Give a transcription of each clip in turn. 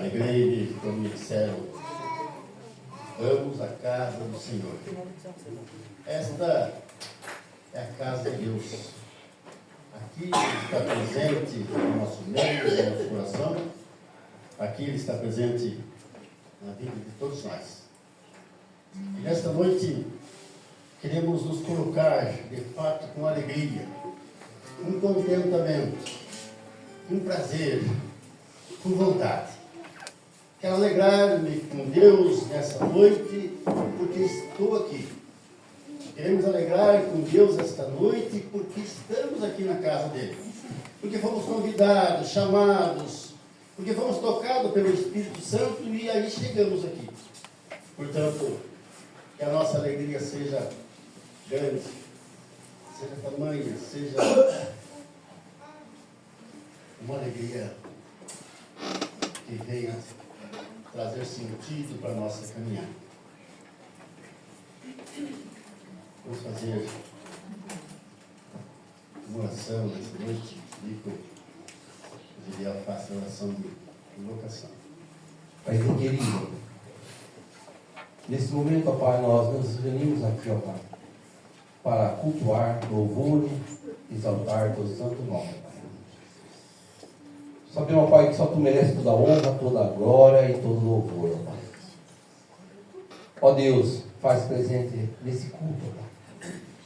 Alegrei-me quando me disseram: vamos à casa do Senhor. Esta é a casa de Deus. Aqui Ele está presente no nosso meio, no nosso coração. Aqui Ele está presente na vida de todos nós. E nesta noite queremos nos colocar, de fato, com alegria, com contentamento, com prazer, com vontade. Quero alegrar-me com Deus nessa noite, porque estou aqui. Queremos alegrar com Deus esta noite, porque estamos aqui na casa dele. Porque fomos convidados, chamados, porque fomos tocados pelo Espírito Santo e aí chegamos aqui. Portanto, que a nossa alegria seja grande, seja tamanha, seja uma alegria que venha trazer sentido para a nossa caminhada. Vamos fazer uma oração nesta noite. Nico, o Gideal faça a oração de invocação. Paizinho querido, nesse momento, ó Pai, nós nos reunimos aqui, ó Pai, para cultuar, louvor e exaltar teu santo nome, Pai. Sabemos, ó Pai, que só Tu mereces toda a honra, toda a glória e todo o louvor, ó Pai. Ó Deus, faz presente nesse culto, ó Pai.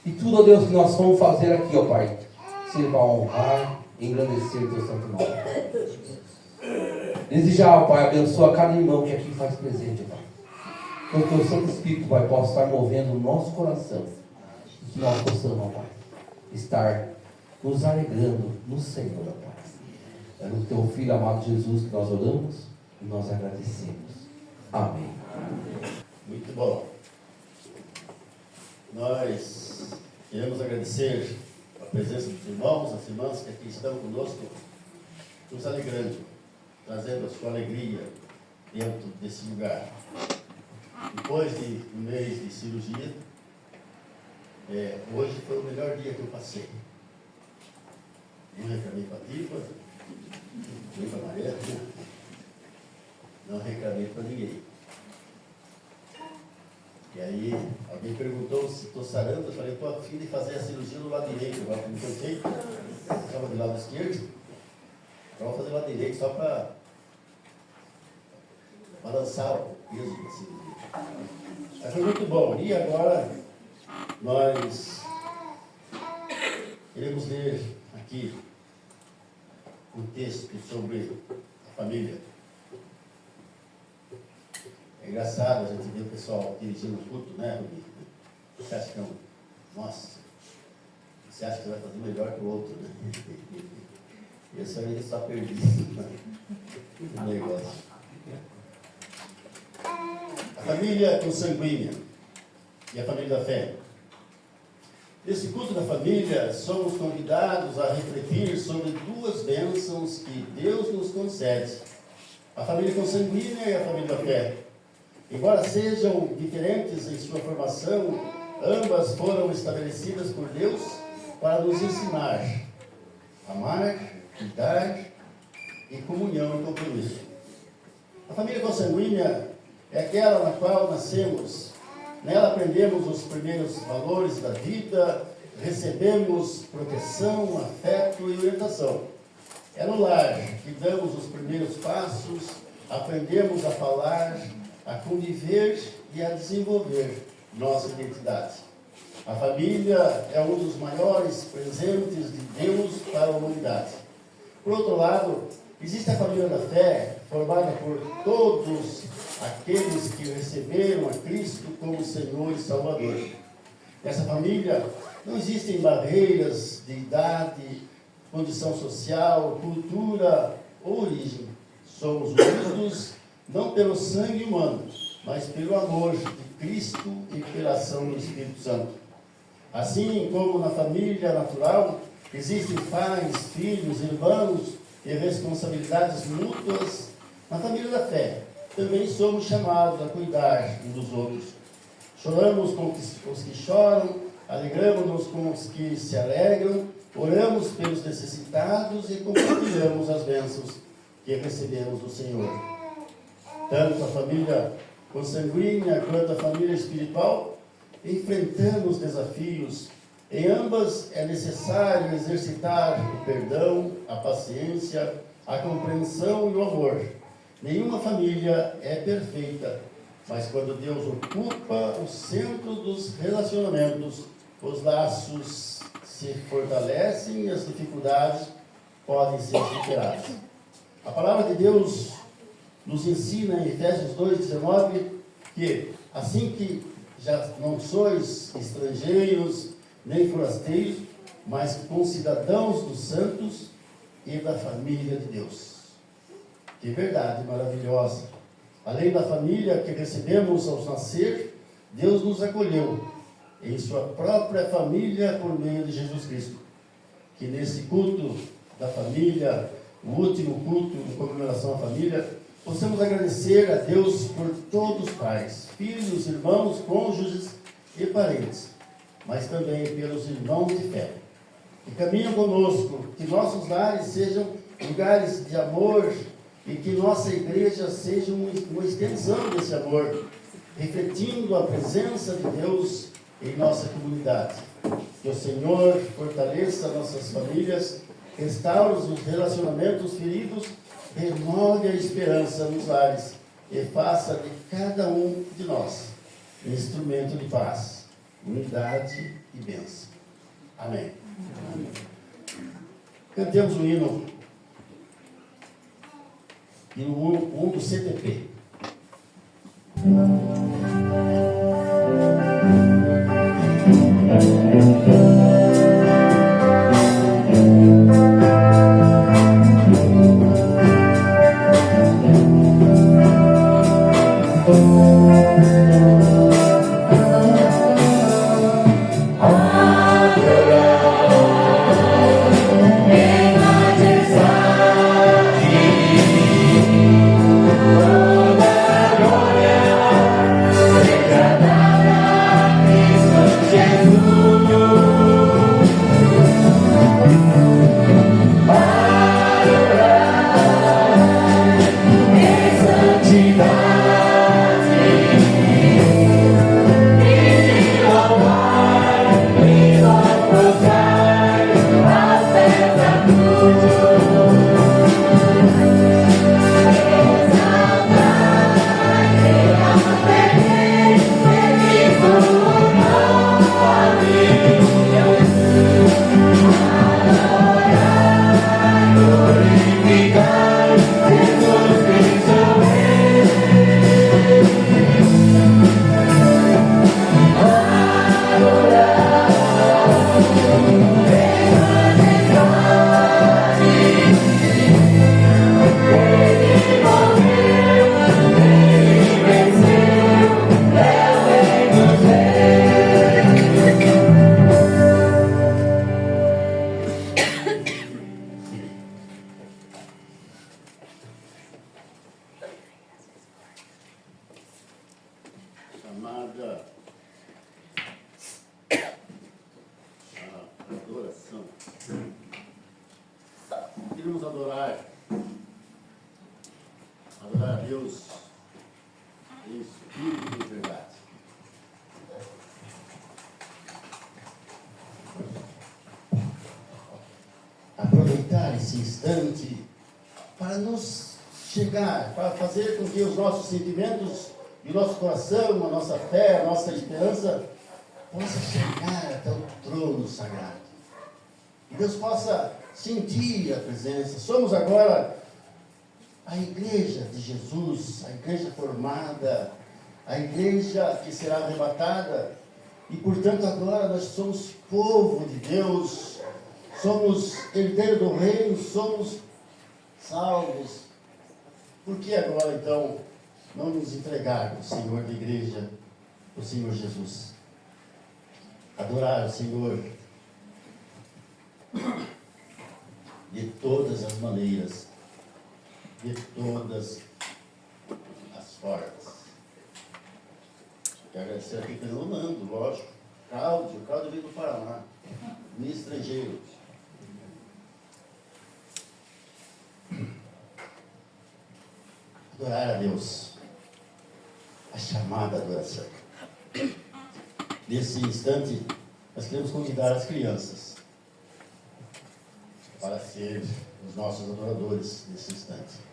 E tudo, ó Deus, que nós vamos fazer aqui, ó Pai, sirva a honrar e engrandecer teu santo nome. Desejar, ó Pai, abençoa cada irmão que aqui faz presente, ó Pai. Que o teu Santo Espírito, Pai, possa estar movendo o nosso coração. E que nós possamos, ó Pai, estar nos alegrando no Senhor, ó Pai. É no teu Filho amado Jesus que nós oramos e nós agradecemos. Amém. Muito bom. Nós queremos agradecer a presença dos irmãos, as irmãs que aqui estão conosco, nos alegrando, trazendo a sua alegria dentro desse lugar. Depois de um mês de cirurgia, hoje foi o melhor dia que eu passei. Não reclamei para a Pipa, nem para a Maria, não reclamei para ninguém. E aí, alguém perguntou se estou sarando, eu falei, estou a fim de fazer a cirurgia do lado direito, agora que não foi feito, estava do lado esquerdo, agora vou fazer do lado direito só para balançar o peso da cirurgia. Mas foi muito bom. E agora nós queremos ler aqui um texto sobre a família. É engraçado a gente ver o pessoal dirigindo o culto, né, Rubi? Você acha que não? Nossa, você acha que vai fazer melhor que o outro, né? Esse aí está perdido no negócio. A família consanguínea e a família da fé. Nesse culto da família, somos convidados a refletir sobre duas bênçãos que Deus nos concede: a família consanguínea e a família da fé. Embora sejam diferentes em sua formação, ambas foram estabelecidas por Deus para nos ensinar a amar, cuidar e comunhão e compromisso. A família consanguínea é aquela na qual nascemos. Nela aprendemos os primeiros valores da vida, recebemos proteção, afeto e orientação. É no lar que damos os primeiros passos, aprendemos a falar, a conviver e a desenvolver nossa identidade. A família é um dos maiores presentes de Deus para a humanidade. Por outro lado, existe a família da fé, formada por todos aqueles que receberam a Cristo como Senhor e Salvador. Nessa família não existem barreiras de idade, condição social, cultura ou origem. Somos unidos não pelo sangue humano, mas pelo amor de Cristo e pela ação do Espírito Santo. Assim como na família natural, existem pais, filhos, irmãos e responsabilidades mútuas, na família da fé também somos chamados a cuidar uns dos outros. Choramos com os que choram, alegramos-nos com os que se alegram, oramos pelos necessitados e compartilhamos as bênçãos que recebemos do Senhor. tanto a família consanguínea quanto a família espiritual, enfrentamos desafios. Em ambas é necessário exercitar o perdão, a paciência, a compreensão e o amor. Nenhuma família é perfeita, mas quando Deus ocupa o centro dos relacionamentos, os laços se fortalecem e as dificuldades podem ser superadas. A palavra de Deus nos ensina em Efésios 2,19 que, assim que já não sois estrangeiros nem forasteiros, mas concidadãos dos santos e da família de Deus. Que verdade maravilhosa! Além da família que recebemos ao nascer, Deus nos acolheu em sua própria família por meio de Jesus Cristo. Que nesse culto da família, o último culto de comemoração à família, possamos agradecer a Deus por todos os pais, filhos, irmãos, cônjuges e parentes, mas também pelos irmãos de fé que caminham conosco, que nossos lares sejam lugares de amor e que nossa igreja seja uma extensão desse amor, refletindo a presença de Deus em nossa comunidade. Que o Senhor fortaleça nossas famílias, restaure os relacionamentos feridos, renove a esperança nos lares e faça de cada um de nós um instrumento de paz, unidade e bênção. Amém. Amém. Cantemos o hino 1 do CPP. Chamada adoração. Queremos adorar a Deus em espírito e verdade. Aproveitar esse instante para nos chegar, para fazer com que os nossos sentimentos e o nosso coração, a nossa fé, a nossa esperança possa chegar até o trono sagrado. E Deus possa sentir a presença. Somos agora a igreja de Jesus, a igreja formada, a igreja que será arrebatada. E portanto agora nós somos povo de Deus, somos herdeiro do reino, somos salvos. Por que agora então não nos entregar ao Senhor da igreja, o Senhor Jesus? Adorar o Senhor de todas as maneiras, de todas as formas. Quero agradecer aqui pelo Nando, lógico. Cláudio veio do Paraná, no estrangeiro. Adorar a Deus. a chamada adoração. Nesse instante, nós queremos convidar as crianças para ser os nossos adoradores nesse instante.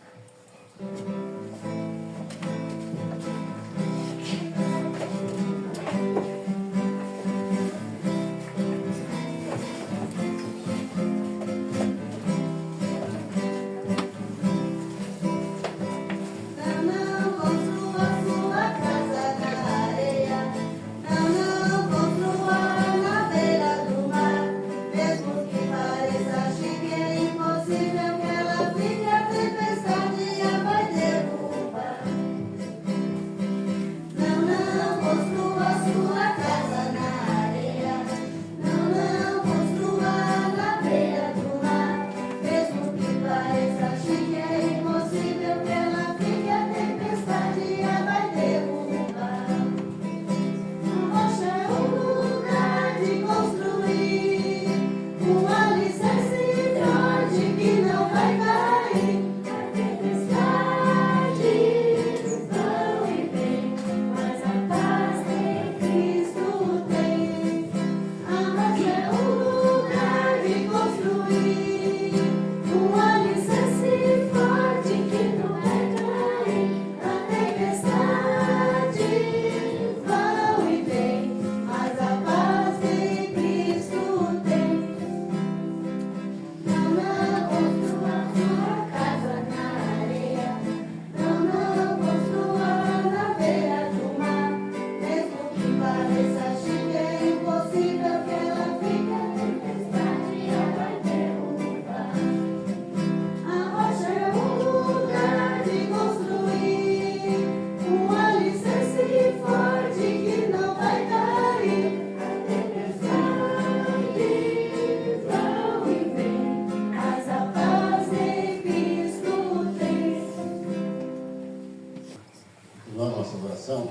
Nossa oração,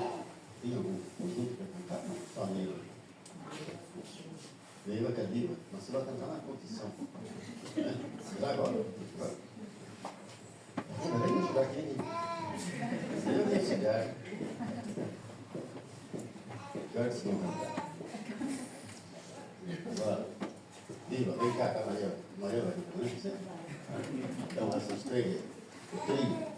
tem algum conjunto para cantar? Não, só Neila. Neila Cadiva, mas você vai cantar na confissão. Já agora? Vem me ajudar aqui. Eu venho chegar. Que hora que vocês vão cantar? Agora. Diva, vem cá, a Maria. Maria vai cantar, não é? Então, essas três, o trio.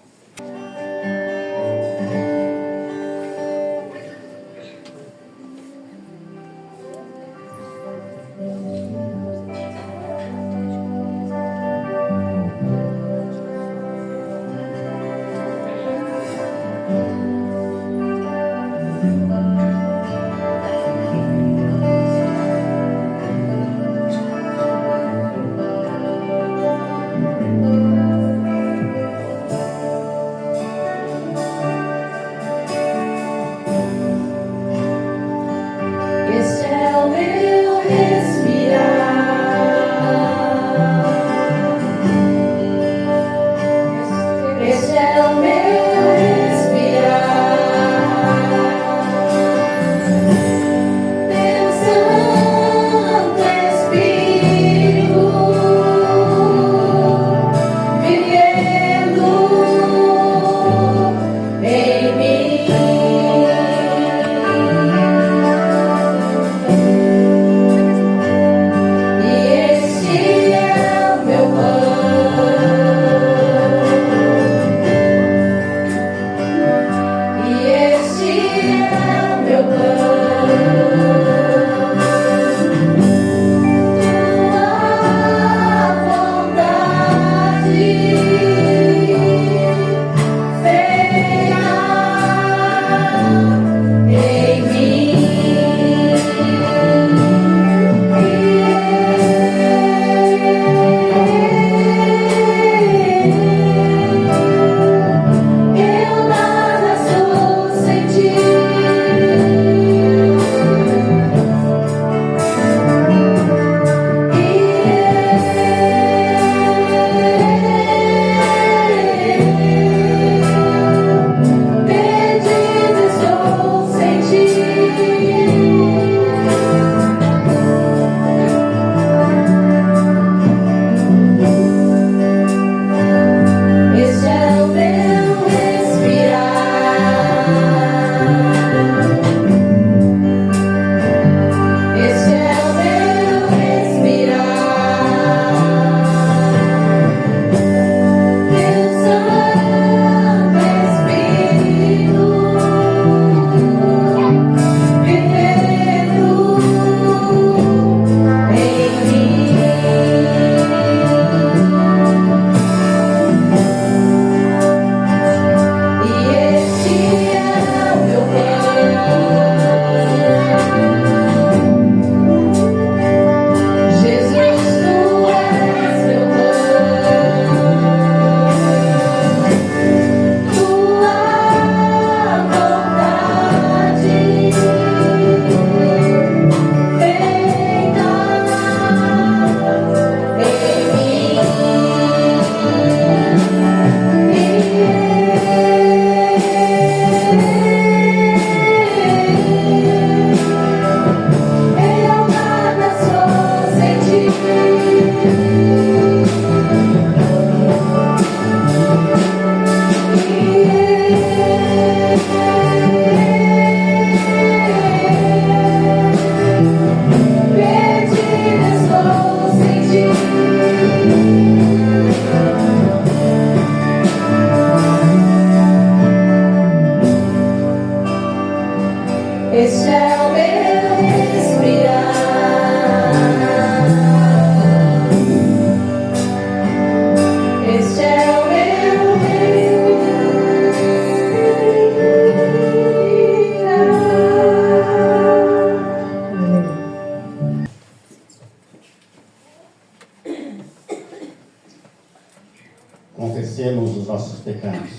reconhecemos os nossos pecados.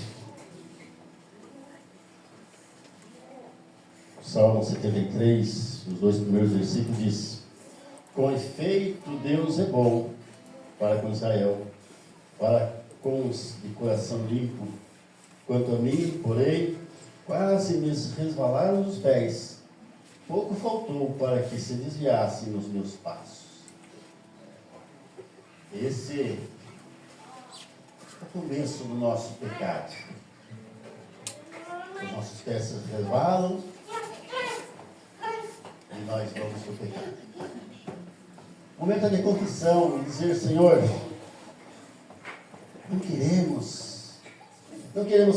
O Salmo 73, os 2 primeiros versículos diz: com efeito, Deus é bom para com Israel, para com os de coração limpo. Quanto a mim, porém, quase me resvalaram os pés. Pouco faltou para que se desviassem os meus passos. Esse é o começo do nosso pecado. Os nossos pés se resvalam e nós vamos para o pecado. Momento de confissão, dizer: Senhor, não queremos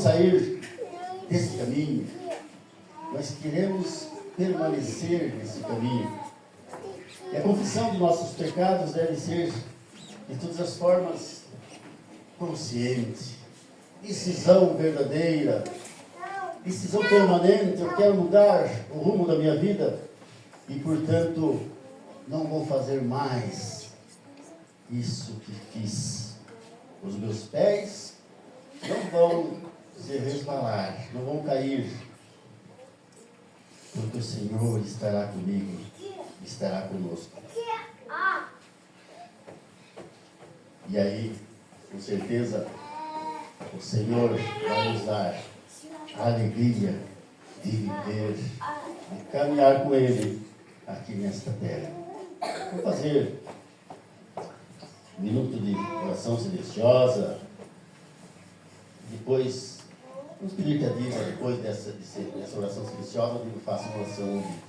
sair desse caminho, nós queremos permanecer nesse caminho. E a confissão de nossos pecados deve ser, de todas as formas, consciente, decisão verdadeira, decisão permanente. Eu quero mudar o rumo da minha vida e, portanto, não vou fazer mais isso que fiz. Os meus pés não vão se resvalar, não vão cair, porque o Senhor estará comigo, estará conosco. E aí, com certeza, o Senhor vai nos dar a alegria de viver, de caminhar com Ele aqui nesta terra. Vou fazer um minuto de oração silenciosa. Depois, vamos pedir que a Diva, depois dessa oração silenciosa, a Diva faça uma oração ao vivo.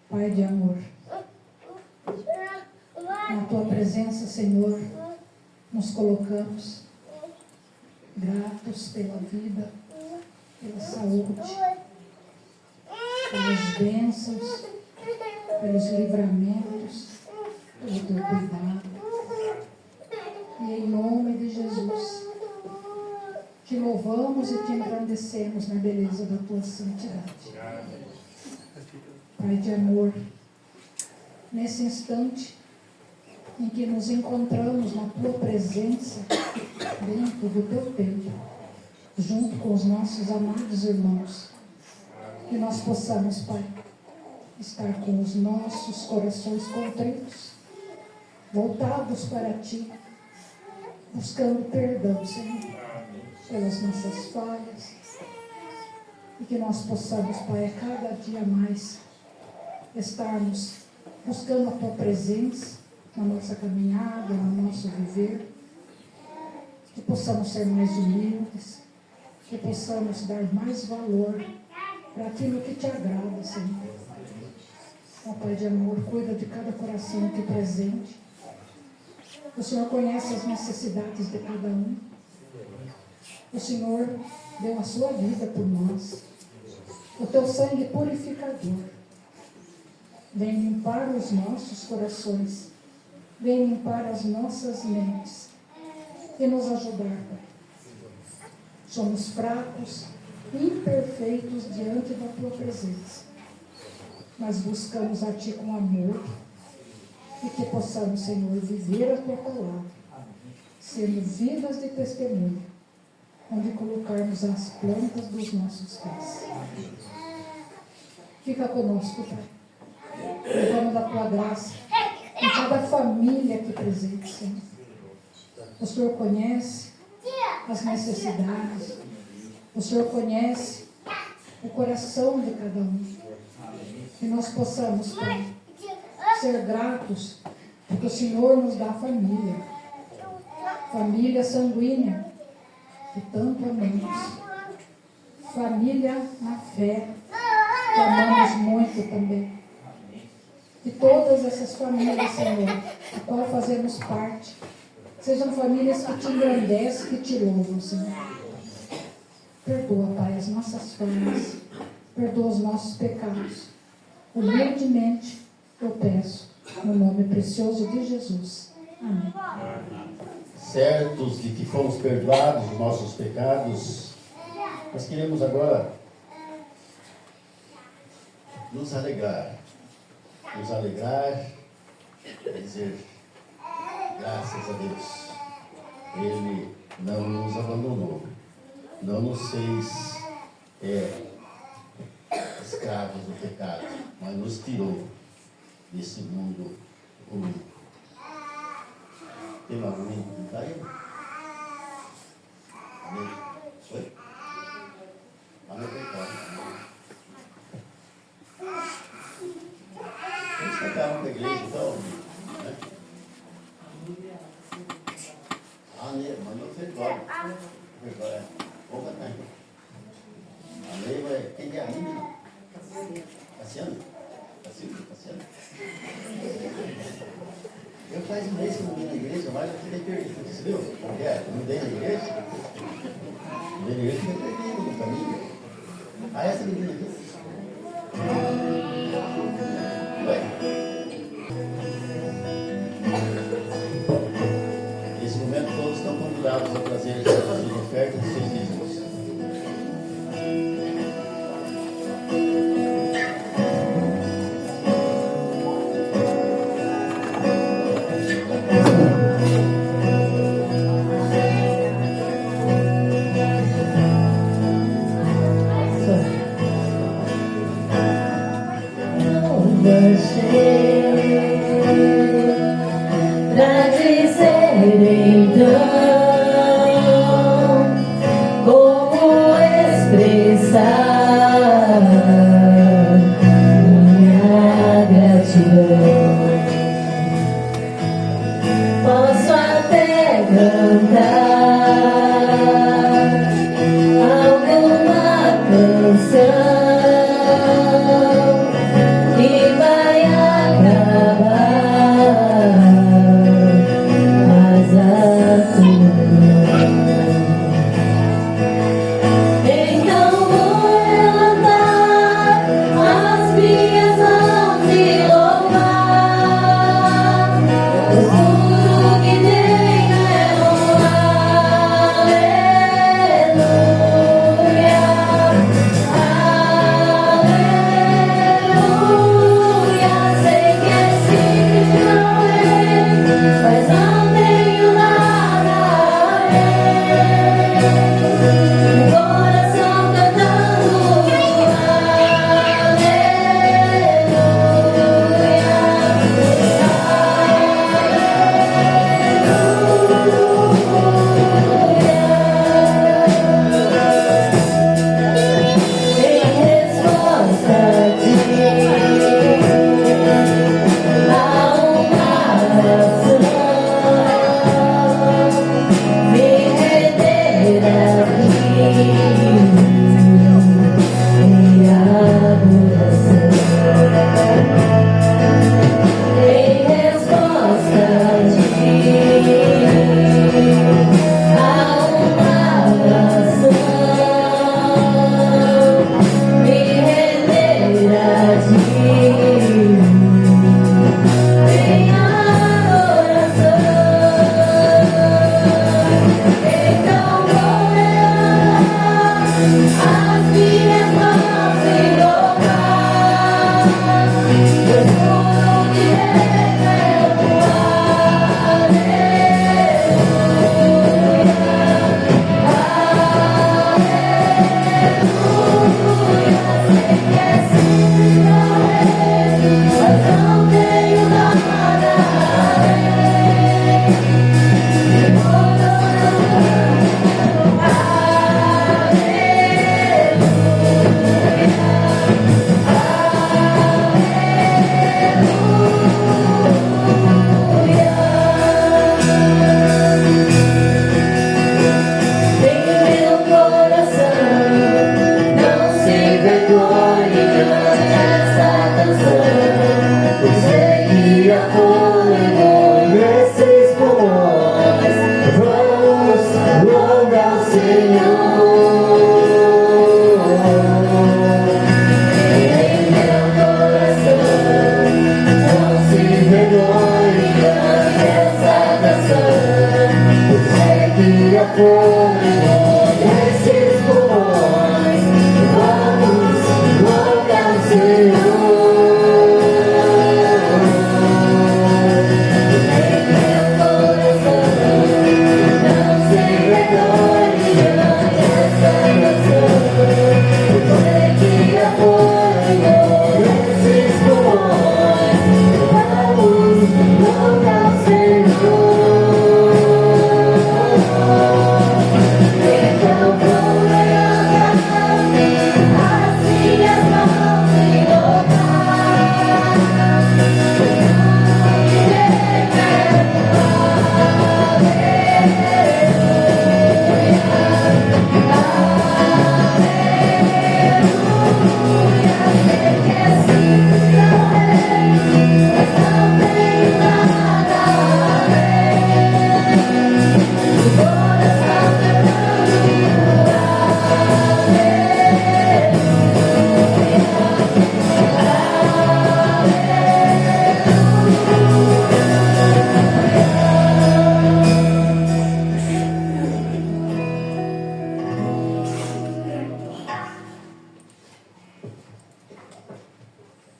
Pai de amor, na Tua presença, Senhor, nos colocamos gratos pela vida, pela saúde, pelas bênçãos, pelos livramentos, pelo Teu cuidado. E em nome de Jesus, te louvamos e te engrandecemos na beleza da Tua santidade. Pai de amor, nesse instante em que nos encontramos na Tua presença, dentro do Teu templo, junto com os nossos amados irmãos, que nós possamos, Pai, estar com os nossos corações contritos, voltados para Ti, buscando perdão, Senhor, pelas nossas falhas, e que nós possamos, Pai, a cada dia mais estarmos buscando a Tua presença na nossa caminhada, no nosso viver, que possamos ser mais humildes, que possamos dar mais valor para aquilo que Te agrada, Senhor. Ó Pai de amor, cuida de cada coração aqui presente. O Senhor conhece as necessidades de cada um. O Senhor deu a Sua vida por nós. O Teu sangue purificador vem limpar os nossos corações, vem limpar as nossas mentes e nos ajudar, Pai. Somos fracos, imperfeitos diante da Tua presença, mas buscamos a Ti com amor e que possamos, Senhor, viver a Tua palavra, sendo vidas de testemunho, onde colocarmos as plantas dos nossos pés. Fica conosco, Pai. Levando da Tua graça em cada família aqui presente, Senhor. O Senhor conhece as necessidades, o Senhor conhece o coração de cada um. Que nós possamos, Pai, ser gratos, porque o Senhor nos dá família. Família sanguínea, que tanto amamos. Família na fé, que amamos muito também. Que todas essas famílias, Senhor, a qual fazemos parte, sejam famílias que te engrandecem, que te louvam, Senhor. Perdoa, Pai, as nossas falhas, perdoa os nossos pecados. Humildemente eu peço, no nome precioso de Jesus. Amém. Certos de que fomos perdoados dos nossos pecados, nós queremos agora nos alegrar, e dizer graças a Deus. Ele não nos abandonou, não nos fez escravos do pecado, mas nos tirou desse mundo ruim. Tem uma ruim? Está aí? Amém? Foi? Amém, pecado. Eles cantaram para a igreja, então, né? Amém, mas não fez glória. Vamos cantar então. Amém, vai. Quem que é a menina? Cassiano? Cassiano? Eu faz um mês que eu não vim na igreja, mas eu fiquei perdido. Você viu? Como é? Eu não dei na igreja? Não dei na igreja, fiquei perdido no caminho. Ah, essa menina aqui. Nesse momento todos estão convidados a trazer as suas ofertas e seus dízimos. Pra dizer então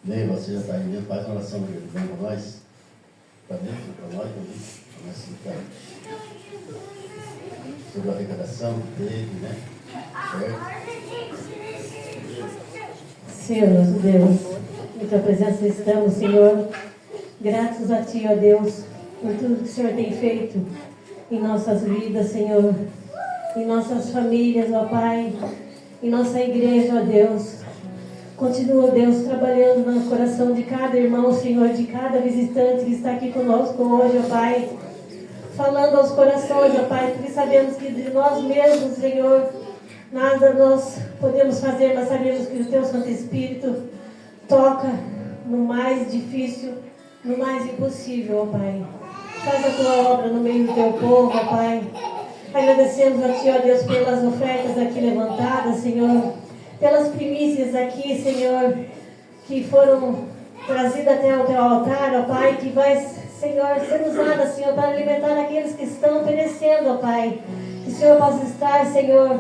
Ney, você já está aí mesmo, faz uma oração bem para nós. Para dentro, para nós também. Para nós ficar sobre a arrecadação que teve, né? Senhor, nosso Deus, em tua presença estamos, Senhor, gratos a ti, ó Deus, por tudo que o Senhor tem feito em nossas vidas, Senhor, em nossas famílias, ó Pai, em nossa igreja, ó Deus. Continua, Deus, trabalhando no coração de cada irmão, Senhor, de cada visitante que está aqui conosco hoje, ó Pai, falando aos corações, ó Pai, porque sabemos que de nós mesmos, Senhor, nada nós podemos fazer, mas sabemos que o Teu Santo Espírito toca no mais difícil, no mais impossível, ó Pai. Faz a Tua obra no meio do Teu povo, ó Pai. Agradecemos a Ti, ó Deus, pelas ofertas aqui levantadas, Senhor, pelas primícias aqui, Senhor, que foram trazidas até o Teu altar, ó Pai, que vai, Senhor, ser usada, Senhor, para alimentar aqueles que estão perecendo, ó Pai. Que o Senhor possa estar, Senhor,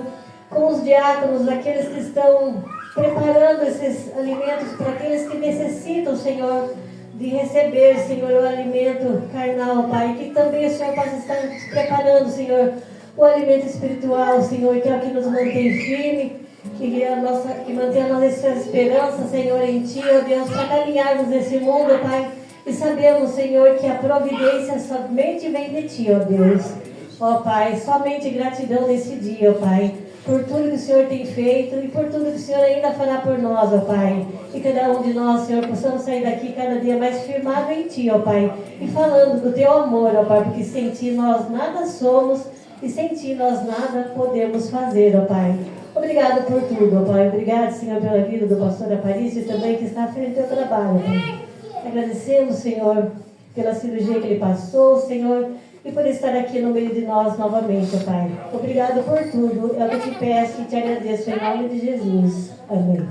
com os diáconos, aqueles que estão preparando esses alimentos para aqueles que necessitam, Senhor, de receber, Senhor, o alimento carnal, Pai. Que também o Senhor possa estar preparando, Senhor, o alimento espiritual, Senhor, que é o que nos mantém firme, que mantém a nossa esperança, Senhor, em Ti, ó Deus, para caminharmos nesse mundo, Pai. E sabemos, Senhor, que a providência somente vem de Ti, ó Deus. Ó Pai, somente gratidão nesse dia, ó Pai, por tudo que o Senhor tem feito e por tudo que o Senhor ainda fará por nós, ó Pai. E cada um de nós, Senhor, possamos sair daqui cada dia mais firmado em Ti, ó Pai. E falando do Teu amor, ó Pai, porque sem Ti nós nada somos e sem Ti nós nada podemos fazer, ó Pai. Obrigado por tudo, ó Pai. Obrigado, Senhor, pela vida do pastor Aparício também que está à frente do Teu trabalho, Pai. Agradecemos, Senhor, pela cirurgia que ele passou, Senhor, e por estar aqui no meio de nós novamente, ó Pai. Obrigado por tudo. É o que eu te peço e te agradeço em nome de Jesus. Amém.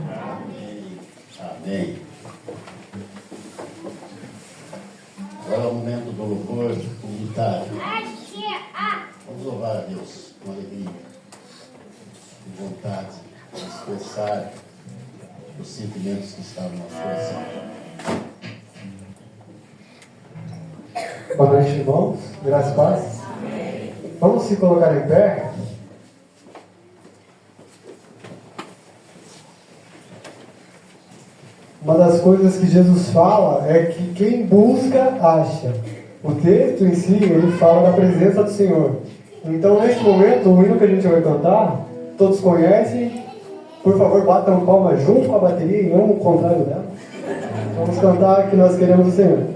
Amém. Agora é o momento do louvor comunitário. Vamos louvar a Deus com alegria, com vontade de expressar os sentimentos que estão no nosso coração. Boa noite, irmãos. Graças e paz. Vamos se colocar em pé. Uma das coisas que Jesus fala é que quem busca, acha. O texto em si, ele fala da presença do Senhor. Então, neste momento, o hino que a gente vai cantar, todos conhecem. Por favor, batam palmas junto com a bateria e não o contrário dela. Vamos cantar que nós queremos o Senhor.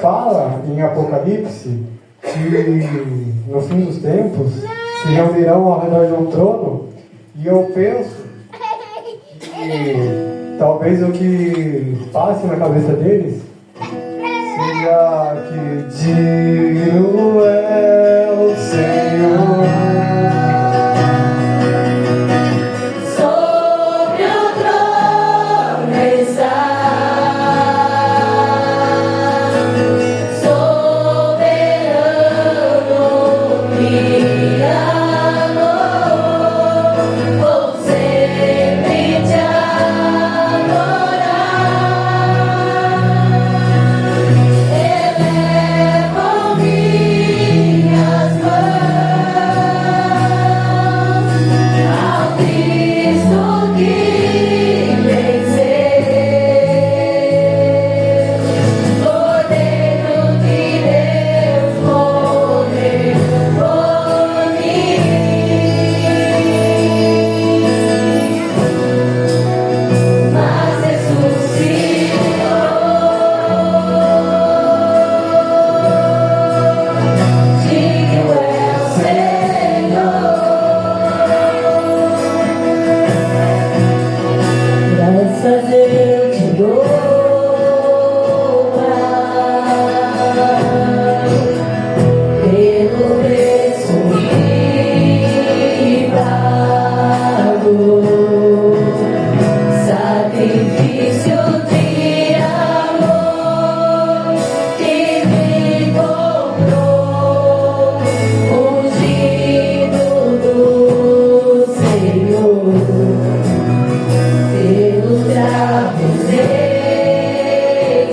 fala em Apocalipse que no fim dos tempos se reunirão ao redor de um trono, e eu penso que talvez o que passe na cabeça deles seja que digno é o Senhor. Sobre o trono está soberano, Criador, vou sempre te adorar. Elevo minhas mãos ao Cristo que venceu, Cordeiro de Deus, morreu por mim, mas ressuscitou. Digno é o Senhor. Graças eu te dou, Pai, pelo preço que pago, sacrifício de amor que me comprou, ungido do Senhor. Pelos travos em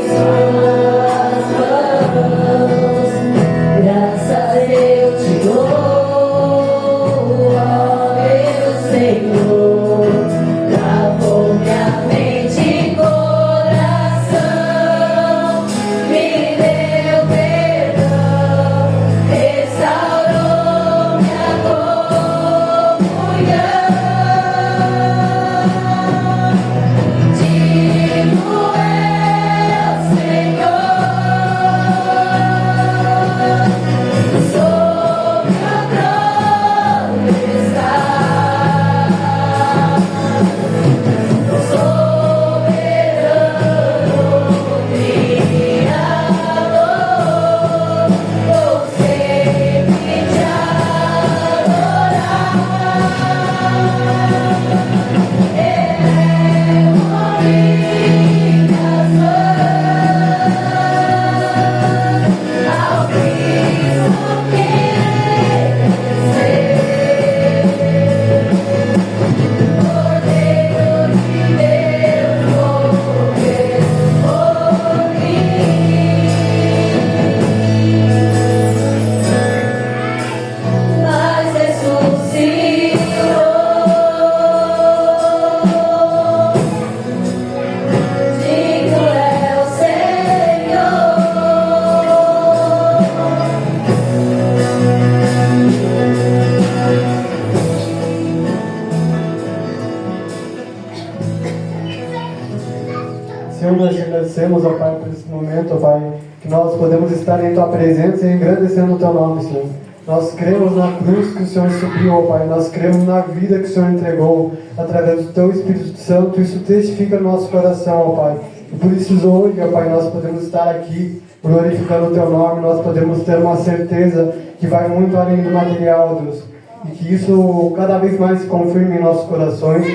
suas mãos, graças eu te dou, ó meu Senhor. Lavou minha mente e coração, me deu perdão, restaurou minha comunhão. Digno é o Senhor, sobre o trono está, soberano, Criador, vou sempre te adorar. Elevo minhas mãos ao Cristo que venceu, Cordeiro de Deus, morreu por mim, mas ressuscitou. Digno é o Senhor. Senhor, nós te agradecemos, ó Pai, por esse momento, ó Pai, que nós podemos estar em Tua presença e engrandecendo o Teu nome, Senhor. Nós cremos na cruz que o Senhor subiu, ó Pai, nós cremos na vida que o Senhor entregou através do Teu Espírito Santo, isso testifica no nosso coração, ó Pai. E por isso hoje, ó Pai, nós podemos estar aqui glorificando o Teu nome, nós podemos ter uma certeza que vai muito além do material, ó Deus, e que isso cada vez mais se confirme em nossos corações,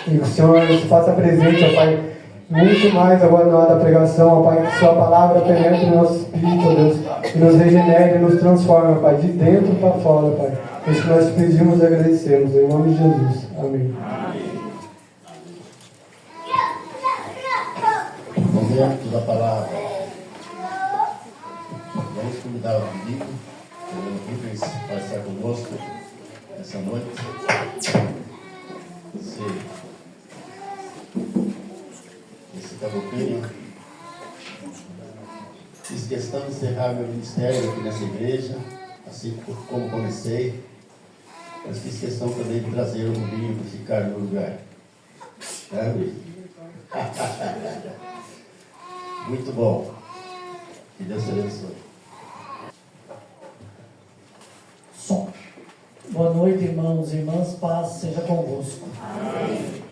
e que o Senhor se faça presente, ó Pai, muito mais agora na hora da pregação, ó Pai, que Sua palavra penetre no nosso espírito, ó Deus, e nos regenere e nos transforme, ó Pai, de dentro para fora, ó Pai. É isso que nós te pedimos e agradecemos, em nome de Jesus. Amém. Momento da palavra. Vamos convidar o amigo, o Rubens, para estar conosco essa noite. Esse caboclinho. Fiz questão de encerrar meu ministério aqui nessa igreja, assim como comecei. Mas fiz questão também de trazer o Rubinho para ficar no lugar. Muito bom. Que Deus te abençoe. Som. Boa noite, irmãos e irmãs, paz seja convosco. Amém.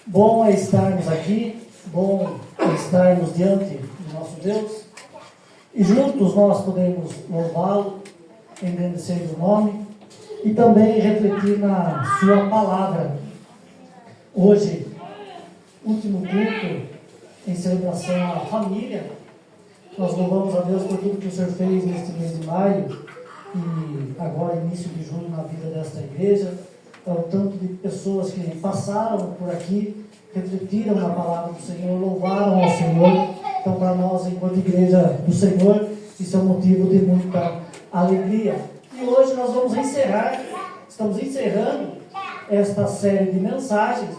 Bom é estarmos aqui, bom é estarmos diante do nosso Deus, e juntos nós podemos louvá-lo, engrandecer o nome, e também refletir na sua palavra. Hoje, último culto em celebração à família, nós louvamos a Deus por tudo que o Senhor fez neste mês de maio, e agora início de julho na vida desta igreja, o tanto de pessoas que passaram por aqui, refletiram na palavra do Senhor, louvaram ao Senhor. Então, para nós, enquanto igreja do Senhor, isso é um motivo de muita alegria. E hoje nós vamos estamos encerrando esta série de mensagens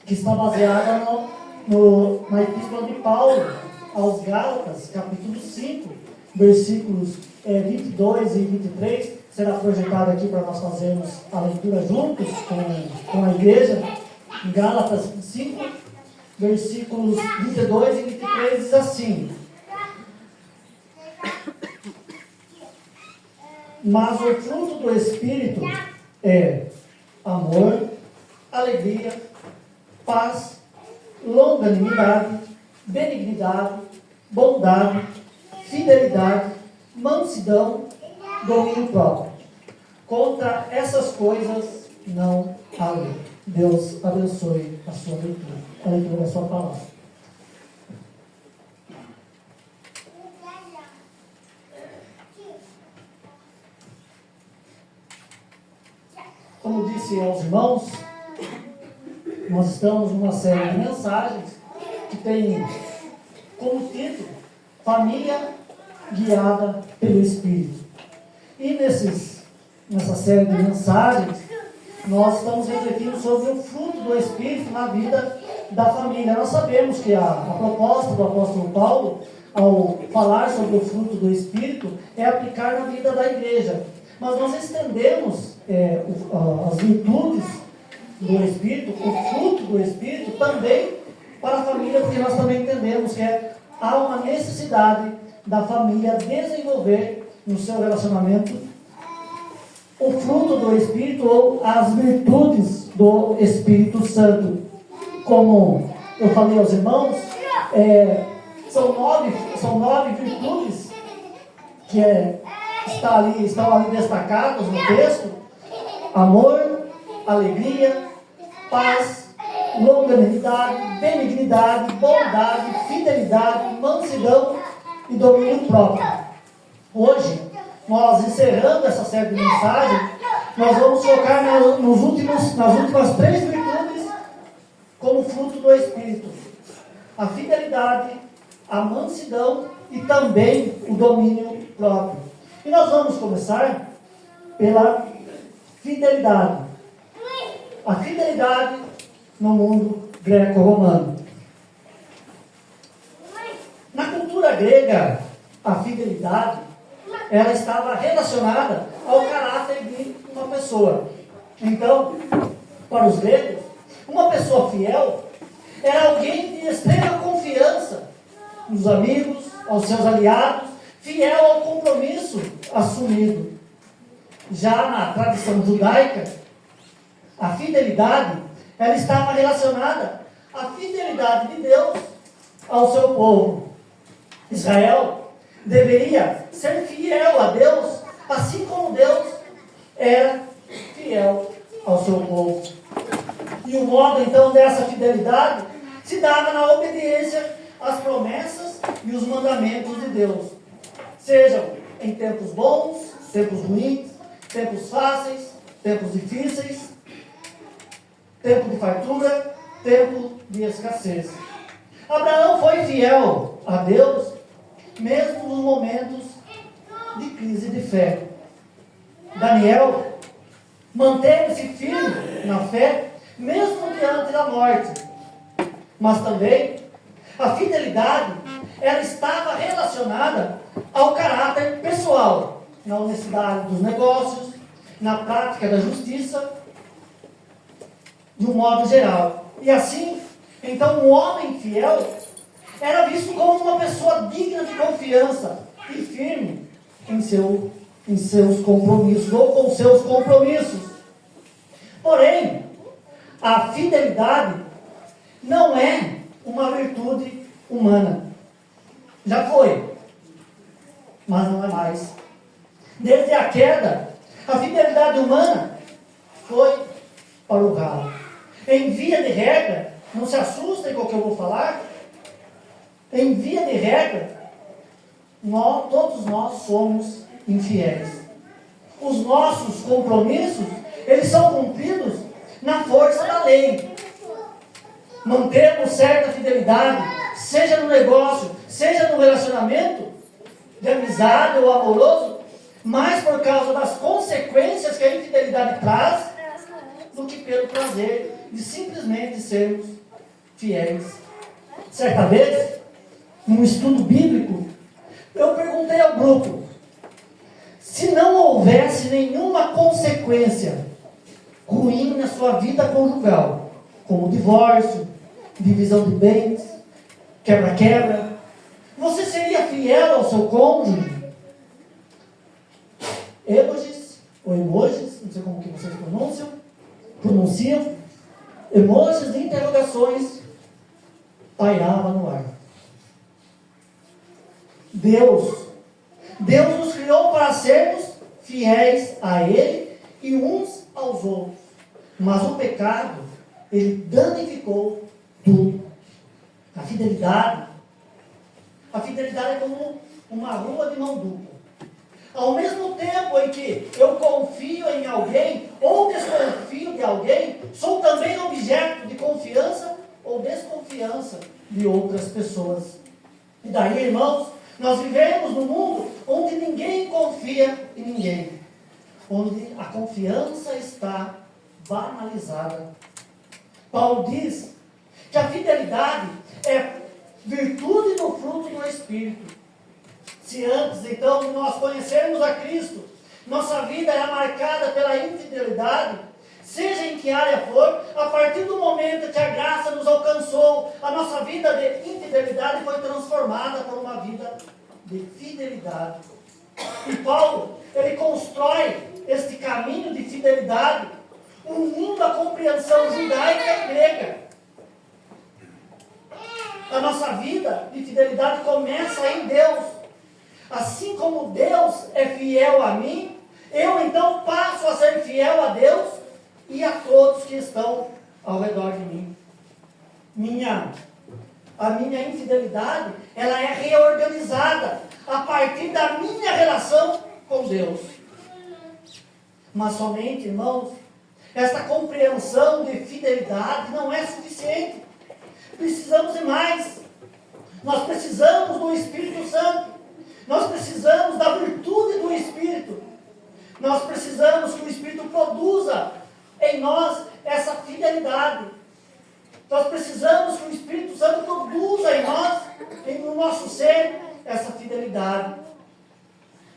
que está baseada na Epístola de Paulo aos Gálatas, capítulo 5, versículos 22 e 23, será projetado aqui para nós fazermos a leitura juntos com a igreja. Em Gálatas 5, versículos 22 e 23, diz assim: mas o fruto do Espírito é amor, alegria, paz, longanimidade, benignidade, bondade, fidelidade, mansidão, domínio próprio. Contra essas coisas não há lei. Deus abençoe a sua leitura, a leitura da sua palavra. Como disse aos irmãos, nós estamos numa série de mensagens que tem como título Família Guiada pelo Espírito. E nessa série de mensagens, nós estamos refletindo sobre o fruto do Espírito na vida da família. Nós sabemos que a proposta do apóstolo Paulo, ao falar sobre o fruto do Espírito, é aplicar na vida da igreja. Mas nós estendemos as virtudes do Espírito, o fruto do Espírito, também para a família, porque nós também entendemos que há uma necessidade da família desenvolver no seu relacionamento o fruto do Espírito ou as virtudes do Espírito Santo. Como eu falei aos irmãos, são nove virtudes que estão ali destacadas no texto: amor, alegria, paz, longanimidade, benignidade, bondade, fidelidade, mansidão e domínio próprio. Hoje, nós encerrando essa série de mensagens, nós vamos focar nas últimas 3 virtudes como fruto do Espírito: a fidelidade, a mansidão e também o domínio próprio. E nós vamos começar pela fidelidade. A fidelidade no mundo greco-romano. Na cultura grega, a fidelidade ela estava relacionada ao caráter de uma pessoa. Então, para os gregos, uma pessoa fiel era alguém de extrema confiança nos amigos, aos seus aliados, fiel ao compromisso assumido. Já na tradição judaica, a fidelidade ela estava relacionada à fidelidade de Deus ao seu povo. Israel deveria ser fiel a Deus, assim como Deus era fiel ao seu povo. E o modo, então, dessa fidelidade se dava na obediência às promessas e os mandamentos de Deus. Sejam em tempos bons, tempos ruins, tempos fáceis, tempos difíceis, tempo de fartura, tempo de escassez. Abraão foi fiel a Deus, mesmo nos momentos de crise de fé. Daniel manteve-se firme na fé, mesmo diante da morte. Mas também a fidelidade, ela estava relacionada ao caráter pessoal, na honestidade dos negócios, na prática da justiça, de um modo geral. E assim, então, um homem fiel era visto como uma pessoa digna de confiança, e firme em seus compromissos, ou com seus compromissos. Porém, a fidelidade não é uma virtude humana. Já foi, mas não é mais. Desde a queda, a fidelidade humana foi para o ralo. Em via de regra, não se assustem com o que eu vou falar, em via de regra, todos nós somos infiéis. Os nossos compromissos, eles são cumpridos na força da lei. Mantemos certa fidelidade, seja no negócio, seja no relacionamento, de amizade ou amoroso, mais por causa das consequências que a infidelidade traz, do que pelo prazer de simplesmente sermos fiéis. Certa vez, num estudo bíblico, eu perguntei ao grupo, se não houvesse nenhuma consequência ruim na sua vida conjugal, como divórcio, divisão de bens, quebra-quebra, você seria fiel ao seu cônjuge? Emojis, ou emojis, não sei como que vocês pronunciam, emojis de interrogações pairava no ar. Deus nos criou para sermos fiéis a Ele e uns aos outros. Mas o pecado, ele danificou tudo. A fidelidade é como uma rua de mão dupla. Ao mesmo tempo em que eu confio em alguém ou desconfio de alguém, sou também objeto de confiança ou desconfiança de outras pessoas. E daí, irmãos, nós vivemos num mundo onde ninguém confia em ninguém, onde a confiança está banalizada. Paulo diz que a fidelidade é virtude do fruto do Espírito. Se antes, então, de nós conhecermos a Cristo, nossa vida era marcada pela infidelidade, seja em que área for, a partir do momento que a graça nos alcançou, a nossa vida de infidelidade foi transformada por uma vida de fidelidade. E Paulo, ele constrói este caminho de fidelidade, unindo a compreensão judaica e grega. A nossa vida de fidelidade começa em Deus. Assim como Deus é fiel a mim, eu então passo a ser fiel a Deus e a todos que estão ao redor de mim. A minha infidelidade, ela é reorganizada a partir da minha relação com Deus. Mas somente, irmãos, esta compreensão de fidelidade não é suficiente. Precisamos de mais. Nós precisamos do Espírito Santo. Nós precisamos da virtude do Espírito. Nós precisamos que o Espírito produza em nós essa fidelidade. Nós precisamos que o Espírito Santo produza em nós, no nosso ser, essa fidelidade.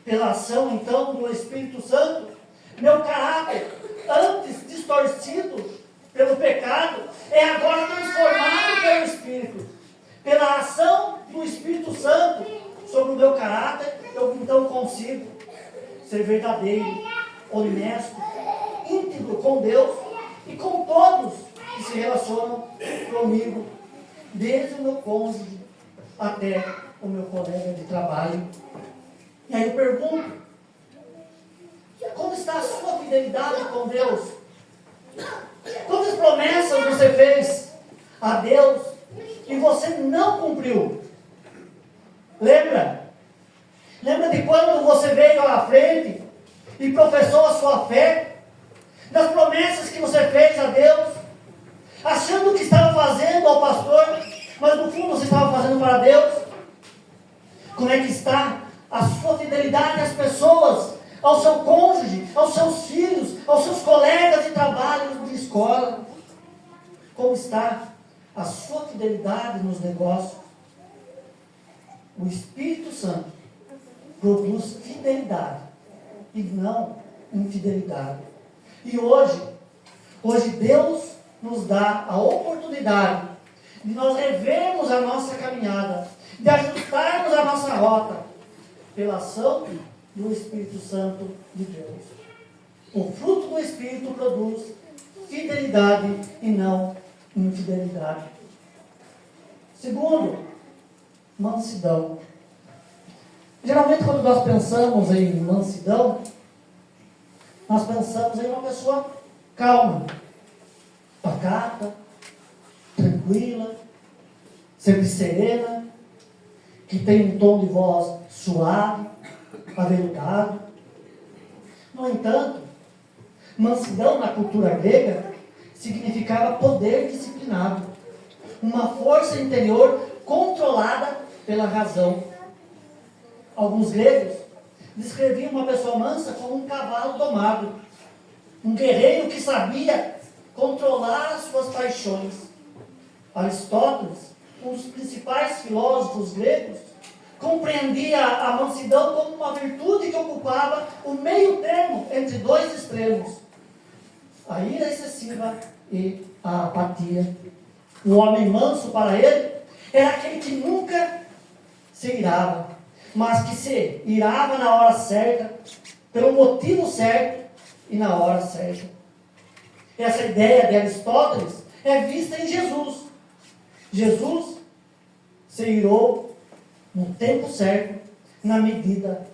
Pela ação, então, do Espírito Santo, meu caráter, antes distorcido pelo pecado, é agora transformado pelo Espírito. Pela ação do Espírito Santo sobre o meu caráter, eu então consigo ser verdadeiro, honesto, íntegro com Deus e com todos que se relacionam comigo, desde o meu cônjuge até o meu colega de trabalho. E aí eu pergunto, como está a sua fidelidade com Deus? Quantas promessas você fez a Deus e você não cumpriu? Lembra de quando você veio à frente e professou a sua fé? Das promessas que você fez a Deus, achando que estava fazendo ao pastor, mas no fundo você estava fazendo para Deus? Como é que está a sua fidelidade às pessoas, ao seu cônjuge, aos seus filhos, aos seus colegas de trabalho, de escola? Como está a sua fidelidade nos negócios? O Espírito Santo produz fidelidade e não infidelidade. E hoje Deus nos dá a oportunidade de nós revermos a nossa caminhada, de ajustarmos a nossa rota. pela ação do Espírito Santo de Deus. O fruto do Espírito produz fidelidade e não infidelidade. Segundo, mansidão. Geralmente, quando nós pensamos em mansidão, nós pensamos em uma pessoa calma, pacata, tranquila, sempre serena, que tem um tom de voz suave, aveludado. No entanto, mansidão na cultura grega significava poder disciplinado, uma força interior controlada pela razão. Alguns gregos descreviam uma pessoa mansa como um cavalo domado, um guerreiro que sabia controlar as suas paixões. Aristóteles, um dos principais filósofos gregos, compreendia a mansidão como uma virtude que ocupava o meio termo entre dois extremos, a ira excessiva e a apatia. O homem manso, para ele, era aquele que nunca se irava, mas que se irava na hora certa, pelo motivo certo e na hora certa. Essa ideia de Aristóteles é vista em Jesus. Jesus se irou no tempo certo, na medida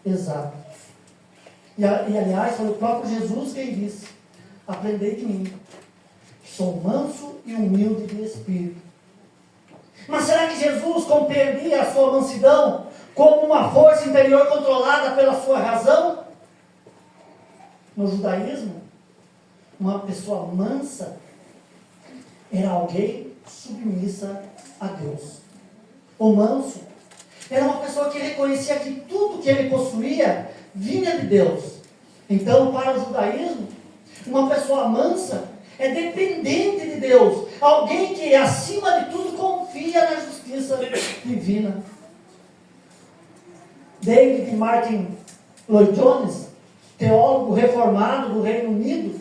exata. E aliás, foi o próprio Jesus quem disse: aprendei de mim, que sou manso e humilde de espírito. Mas será que Jesus compreendia a sua mansidão como uma força interior controlada pela sua razão? No judaísmo, uma pessoa mansa era alguém submissa a Deus. O manso era uma pessoa que reconhecia que tudo que ele possuía vinha de Deus. Então, para o judaísmo, uma pessoa mansa é dependente de Deus, alguém que, acima de tudo, confia na justiça divina. David Martin Lloyd Jones, teólogo reformado do Reino Unido,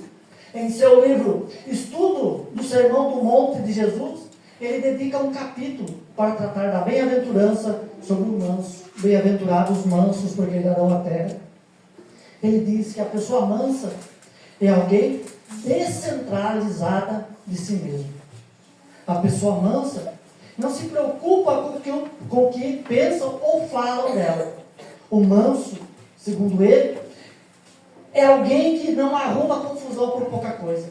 em seu livro Estudo do Sermão do Monte de Jesus, ele dedica um capítulo para tratar da bem-aventurança sobre o manso. Bem-aventurados os mansos, porque herdarão a terra. Ele diz que a pessoa mansa é alguém descentralizada de si mesmo. A pessoa mansa não se preocupa com o que pensam ou falam dela. O manso, segundo ele, é alguém que não arruma confusão por pouca coisa.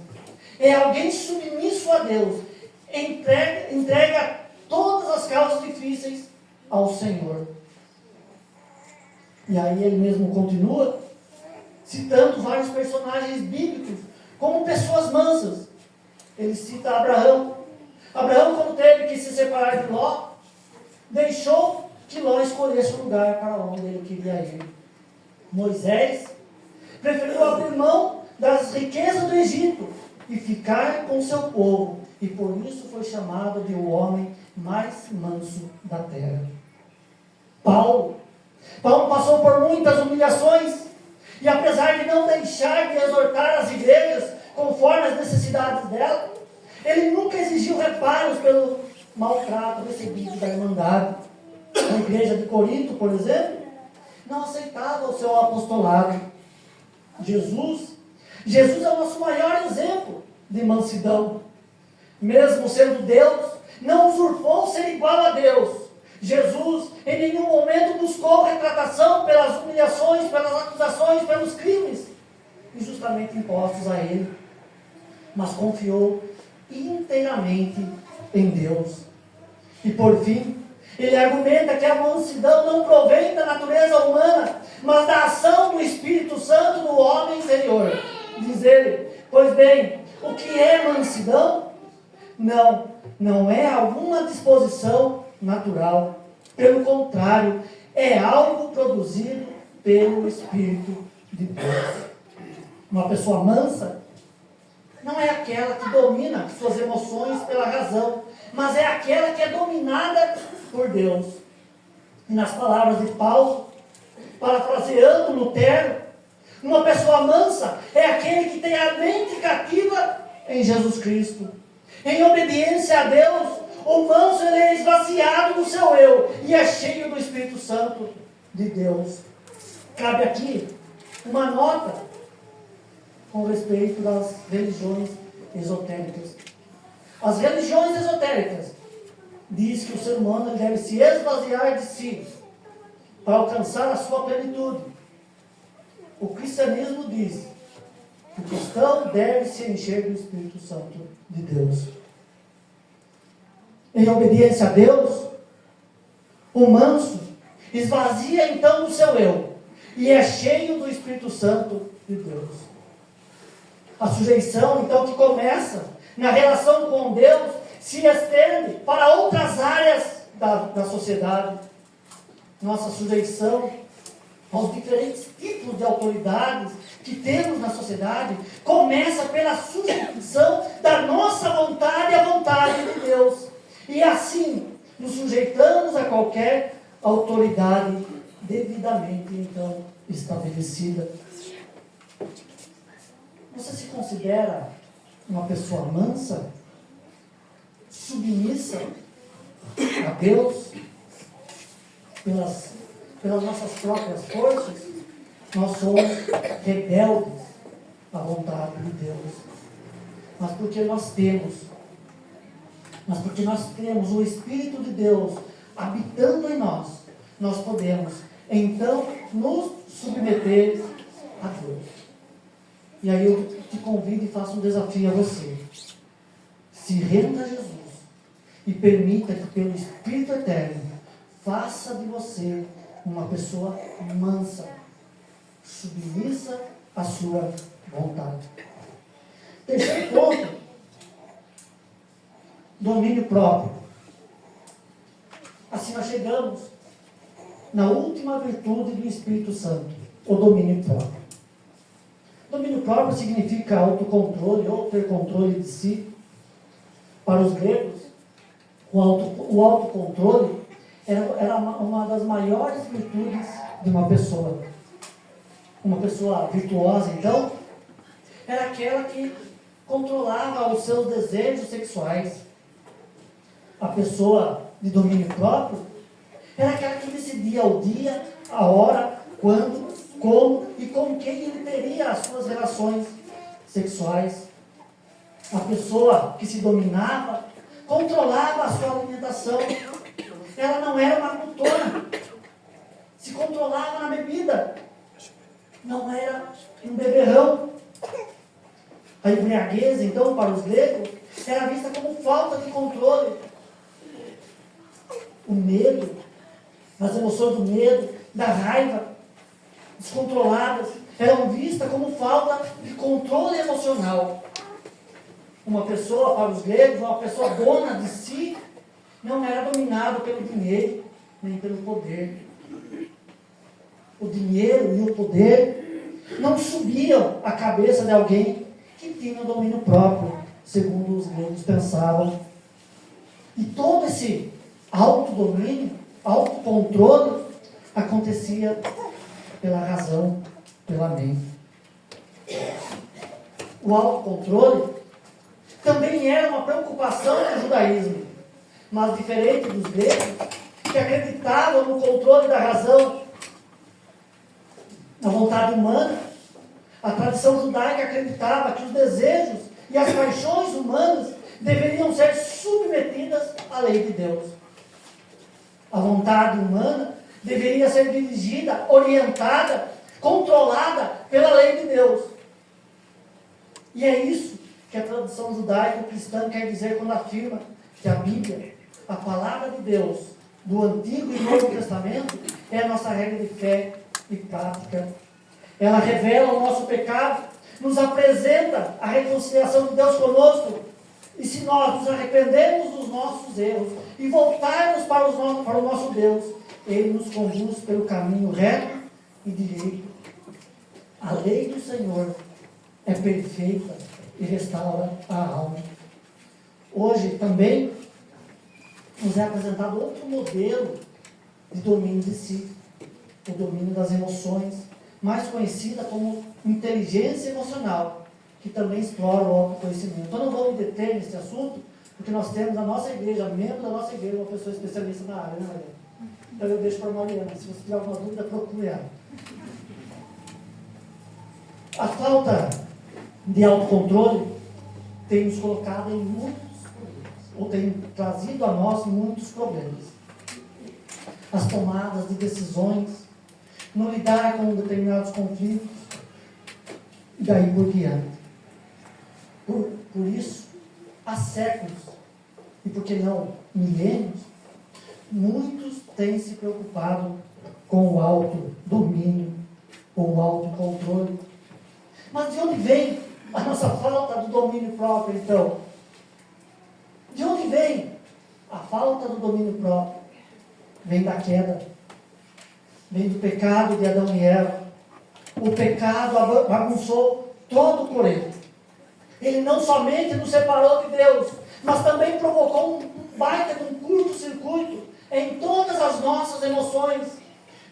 É alguém submisso a Deus. Entrega todas as causas difíceis ao Senhor. E aí ele mesmo continua citando vários personagens bíblicos como pessoas mansas. Ele cita Abraão. Abraão, quando teve que se separar de Ló, deixou que Ló escolhesse o lugar para onde ele queria ir. Moisés preferiu abrir mão das riquezas do Egito e ficar com seu povo, e por isso foi chamado de o homem mais manso da terra. Paulo passou por muitas humilhações, e apesar de não deixar de exortar as igrejas conforme as necessidades dela, ele nunca exigiu reparos pelo maltrato recebido da Irmandade. A igreja de Corinto, por exemplo, não aceitava o seu apostolado. Jesus é o nosso maior exemplo de mansidão. Mesmo sendo Deus, não usurpou ser igual a Deus. Jesus em nenhum momento buscou retratação pelas humilhações, pelas acusações, pelos crimes injustamente impostos a ele, mas confiou inteiramente em Deus. E por fim, ele argumenta que a mansidão não provém da natureza humana, mas da ação do Espírito Santo no homem interior. Diz ele: pois bem, o que é mansidão? Não é alguma disposição natural. Pelo contrário, é algo produzido pelo Espírito de Deus. Uma pessoa mansa não é aquela que domina suas emoções pela razão, mas é aquela que é dominada por Deus. E nas palavras de Paulo, parafraseando Lutero, uma pessoa mansa é aquele que tem a mente cativa em Jesus Cristo. Em obediência a Deus, o manso ele é esvaziado do seu eu e é cheio do Espírito Santo. de Deus. Cabe aqui uma nota com respeito das religiões esotéricas. As religiões esotéricas diz que o ser humano deve se esvaziar de si para alcançar a sua plenitude. O cristianismo diz que o cristão deve se encher do Espírito Santo de Deus. Em obediência a Deus, o manso esvazia então do seu eu e é cheio do Espírito Santo de Deus. A sujeição, então, que começa na relação com Deus, se estende para outras áreas da sociedade. Nossa sujeição aos diferentes tipos de autoridades que temos na sociedade começa pela sujeição da nossa vontade à vontade de Deus. E assim, nos sujeitamos a qualquer autoridade devidamente, então, estabelecida. Você se considera uma pessoa mansa, submissa a Deus pelas nossas próprias forças? Nós somos rebeldes à vontade de Deus. Mas porque nós temos o Espírito de Deus habitando em nós, nós podemos então nos submeter a Deus. E aí eu te convido e faço um desafio a você. Se renda a Jesus e permita que pelo Espírito Eterno faça de você uma pessoa mansa, submissa à sua vontade. Terceiro ponto, domínio próprio. Assim nós chegamos na última virtude do Espírito Santo, o domínio próprio. Domínio próprio significa autocontrole ou ter controle de si. Para os gregos, o autocontrole era uma das maiores virtudes de uma pessoa. Uma pessoa virtuosa, então, era aquela que controlava os seus desejos sexuais. A pessoa de domínio próprio era aquela que decidia o dia, a hora, quando, como e com quem ele teria as suas relações sexuais. A pessoa que se dominava controlava a sua alimentação. Ela não era uma glutona. Se controlava na bebida. Não era um beberrão. A embriaguez, então, para os gregos, era vista como falta de controle. O medo, as emoções do medo, da raiva, descontroladas, eram vistas como falta de controle emocional. Uma pessoa, para os gregos, uma pessoa dona de si, não era dominada pelo dinheiro, nem pelo poder. O dinheiro e o poder não subiam à cabeça de alguém que tinha domínio próprio, segundo os gregos pensavam. E todo esse autodomínio, autocontrole, acontecia pela razão, pela mente. O autocontrole também era uma preocupação do judaísmo, mas diferente dos gregos, que acreditavam no controle da razão, na vontade humana. A tradição judaica acreditava que os desejos e as paixões humanas deveriam ser submetidas à lei de Deus. A vontade humana deveria ser dirigida, orientada, controlada pela lei de Deus. E é isso que a tradição judaico-cristã quer dizer quando afirma que a Bíblia, a palavra de Deus, do Antigo e Novo Testamento, é a nossa regra de fé e prática. Ela revela o nosso pecado, nos apresenta a reconciliação de Deus conosco. E se nós nos arrependemos dos nossos erros e voltarmos para o nosso Deus, Ele nos conduz pelo caminho reto e direito. A lei do Senhor é perfeita e restaura a alma. Hoje também nos é apresentado outro modelo de domínio de si, o domínio das emoções, mais conhecida como inteligência emocional, que também explora o autoconhecimento. Eu não vou me deter nesse assunto, porque nós temos na nossa igreja, membro da nossa igreja, uma pessoa especialista na área, né, Maria? Então eu deixo para a Mariana. Se você tiver alguma dúvida, procure ela. A falta de autocontrole tem nos colocado em muitos, ou tem trazido a nós muitos problemas. As tomadas de decisões, não lidar com determinados conflitos, e daí por diante. Por isso, há séculos, e por que não milênios, muitos têm se preocupado com o autodomínio, ou o autocontrole. Mas de onde vem a nossa falta do domínio próprio, então? De onde vem a falta do domínio próprio? Vem da queda, vem do pecado de Adão e Eva. O pecado bagunçou todo o coreto. Ele não somente nos separou de Deus, mas também provocou um baita de um curto-circuito em todas as nossas emoções,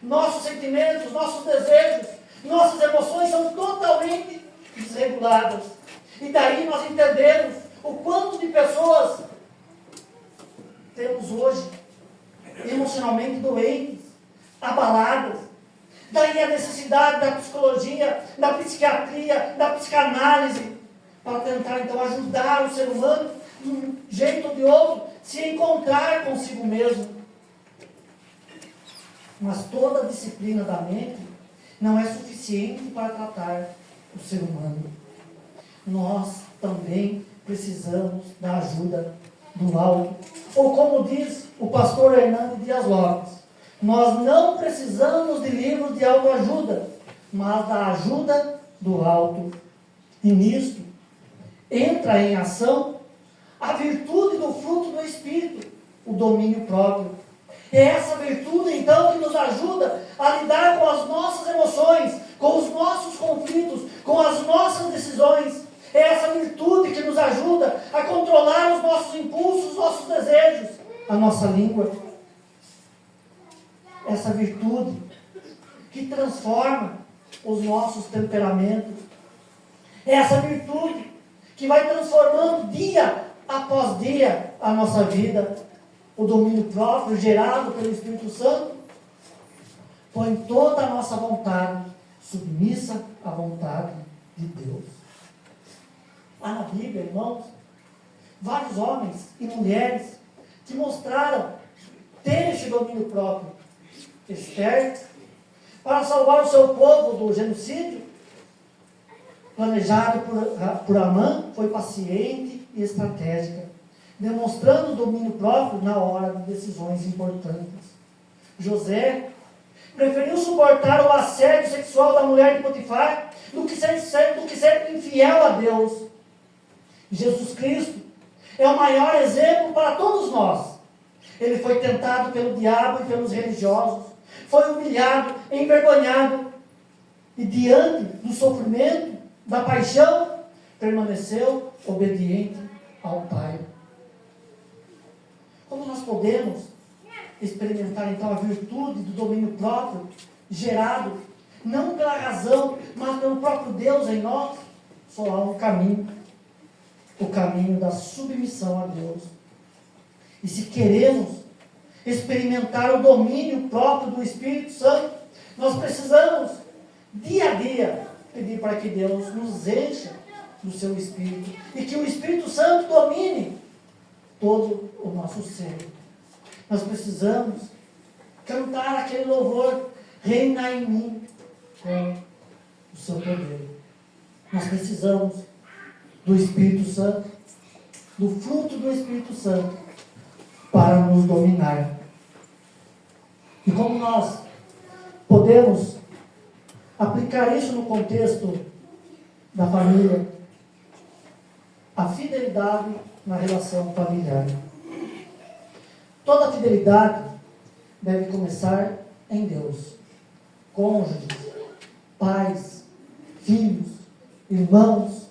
nossos sentimentos, nossos desejos. Nossas emoções são totalmente desreguladas. E daí nós entendemos o quanto de pessoas temos hoje emocionalmente doentes, abaladas. Daí a necessidade da psicologia, da psiquiatria, da psicanálise, para tentar então ajudar o ser humano, de um jeito ou de outro, se encontrar consigo mesmo. Mas toda a disciplina da mente não é suficiente para tratar o ser humano. Nós também precisamos da ajuda do alto. Ou como diz o pastor Hernando Dias Lopes, nós não precisamos de livros de autoajuda, mas da ajuda do alto. E nisto entra em ação a virtude do fruto do Espírito, o domínio próprio. É essa virtude, então, que nos ajuda a lidar com as nossas emoções, com os nossos conflitos, com as nossas decisões. É essa virtude que nos ajuda a controlar os nossos impulsos, os nossos desejos, a nossa língua. Essa virtude que transforma os nossos temperamentos. É essa virtude que vai transformando dia após dia a nossa vida. O domínio próprio, gerado pelo Espírito Santo, põe toda a nossa vontade submissa à vontade de Deus. Há na Bíblia, irmãos, vários homens e mulheres que mostraram ter este domínio próprio. Esther, para salvar o seu povo do genocídio, planejado por Amã, foi paciente e estratégica, demonstrando o domínio próprio na hora de decisões importantes. José preferiu suportar o assédio sexual da mulher de Potifar do que ser infiel a Deus. Jesus Cristo é o maior exemplo para todos nós. Ele foi tentado pelo diabo e pelos religiosos, foi humilhado, envergonhado, e diante do sofrimento, da paixão, permaneceu obediente ao Pai. Como nós podemos experimentar então a virtude do domínio próprio, gerado não pela razão, mas pelo próprio Deus em nós? Só há um caminho, o caminho da submissão a Deus. E se queremos experimentar o domínio próprio do Espírito Santo, nós precisamos, dia a dia, pedir para que Deus nos encha do seu Espírito e que o Espírito Santo domine todo o nosso ser. Nós precisamos cantar aquele louvor, reina em mim com o seu poder. Nós precisamos do Espírito Santo, do fruto do Espírito Santo, para nos dominar. E como nós podemos aplicar isso no contexto da família? A fidelidade na relação familiar. Toda fidelidade deve começar em Deus. Cônjuges, pais, filhos, irmãos,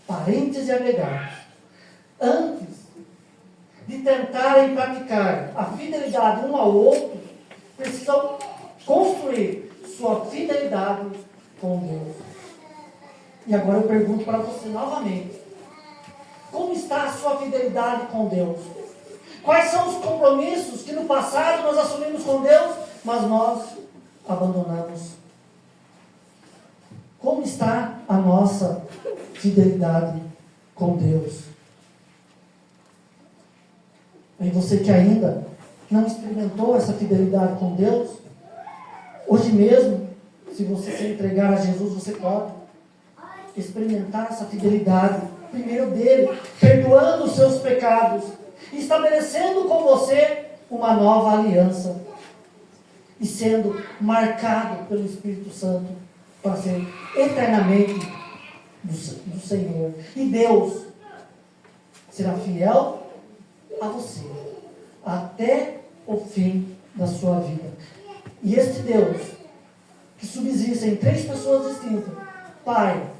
parentes e agregados. Antes de tentarem praticar a fidelidade um ao outro, precisam construir sua fidelidade com Deus. E agora eu pergunto para você novamente: como está a sua fidelidade com Deus? Quais são os compromissos que no passado nós assumimos com Deus, mas nós abandonamos? Como está a nossa fidelidade com Deus? E você que ainda não experimentou essa fidelidade com Deus, hoje mesmo, se você se entregar a Jesus, você pode experimentar essa fidelidade, primeiro dele, perdoando os seus pecados, estabelecendo com você uma nova aliança e sendo marcado pelo Espírito Santo para ser eternamente do Senhor. E Deus será fiel a você até o fim da sua vida. E este Deus, que subsiste em 3 pessoas distintas, Pai,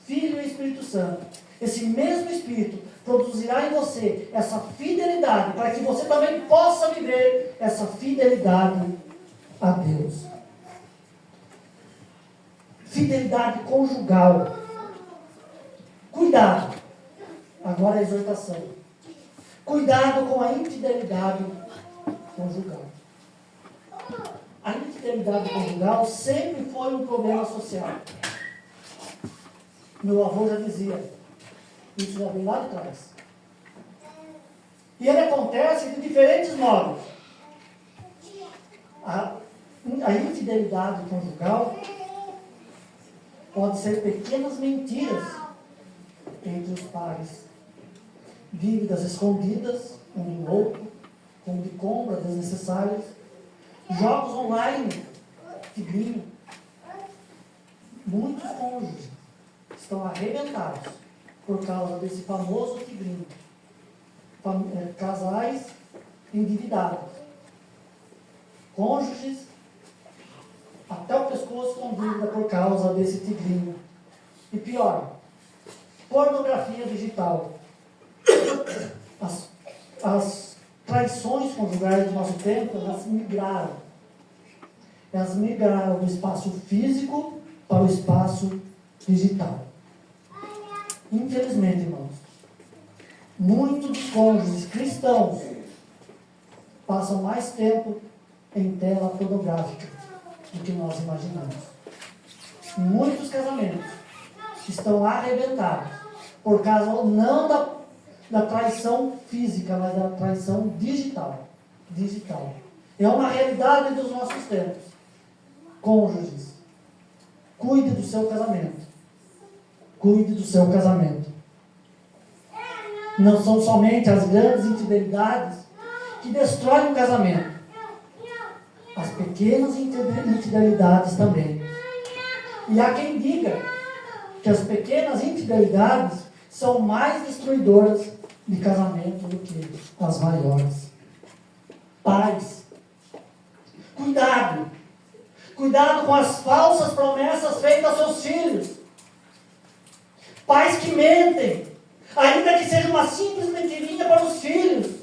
Filho e Espírito Santo, esse mesmo Espírito produzirá em você essa fidelidade, para que você também possa viver essa fidelidade a Deus. Fidelidade conjugal. Cuidado. Agora a exortação. Cuidado com a infidelidade conjugal. A infidelidade conjugal sempre foi um problema social. Meu avô já dizia, isso já vem lá de trás. E ele acontece de diferentes modos. A infidelidade conjugal pode ser pequenas mentiras entre os pais, dívidas escondidas um do outro, como de compras desnecessárias, jogos online, tigrinho. Muitos cônjuges estão arrebentados por causa desse famoso tigrinho. Casais endividados, cônjuges até o pescoço com dívida por causa desse tigrinho. E pior, pornografia digital. As traições conjugais do nosso tempo, elas migraram. Elas migraram do espaço físico para o espaço digital. Infelizmente, irmãos, muitos dos cônjuges cristãos passam mais tempo em tela pornográfica do que nós imaginamos. Muitos casamentos estão arrebentados por causa não da traição física, mas da traição digital. É uma realidade dos nossos tempos. Cônjuges, cuide do seu casamento. Cuide do seu casamento. Não são somente as grandes infidelidades que destroem o casamento. As pequenas infidelidades também. E há quem diga que as pequenas infidelidades são mais destruidoras de casamento do que as maiores. Pais, cuidado. Cuidado com as falsas promessas feitas aos seus filhos. Pais que mentem, ainda que seja uma simples mentirinha para os filhos.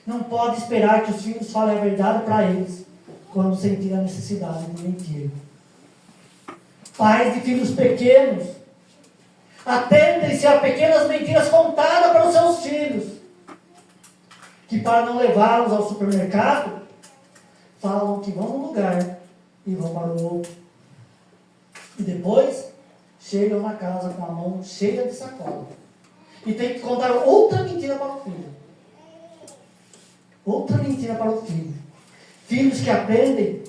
Não pode esperar que os filhos falem a verdade para eles quando sentir a necessidade de mentir. Pais de filhos pequenos, atentem-se a pequenas mentiras contadas para os seus filhos, que para não levá-los ao supermercado, falam que vão num lugar e vão para o outro. E depois, chegam na casa com a mão cheia de sacola. E tem que contar outra mentira para o filho. Outra mentira para o filho. Filhos que aprendem,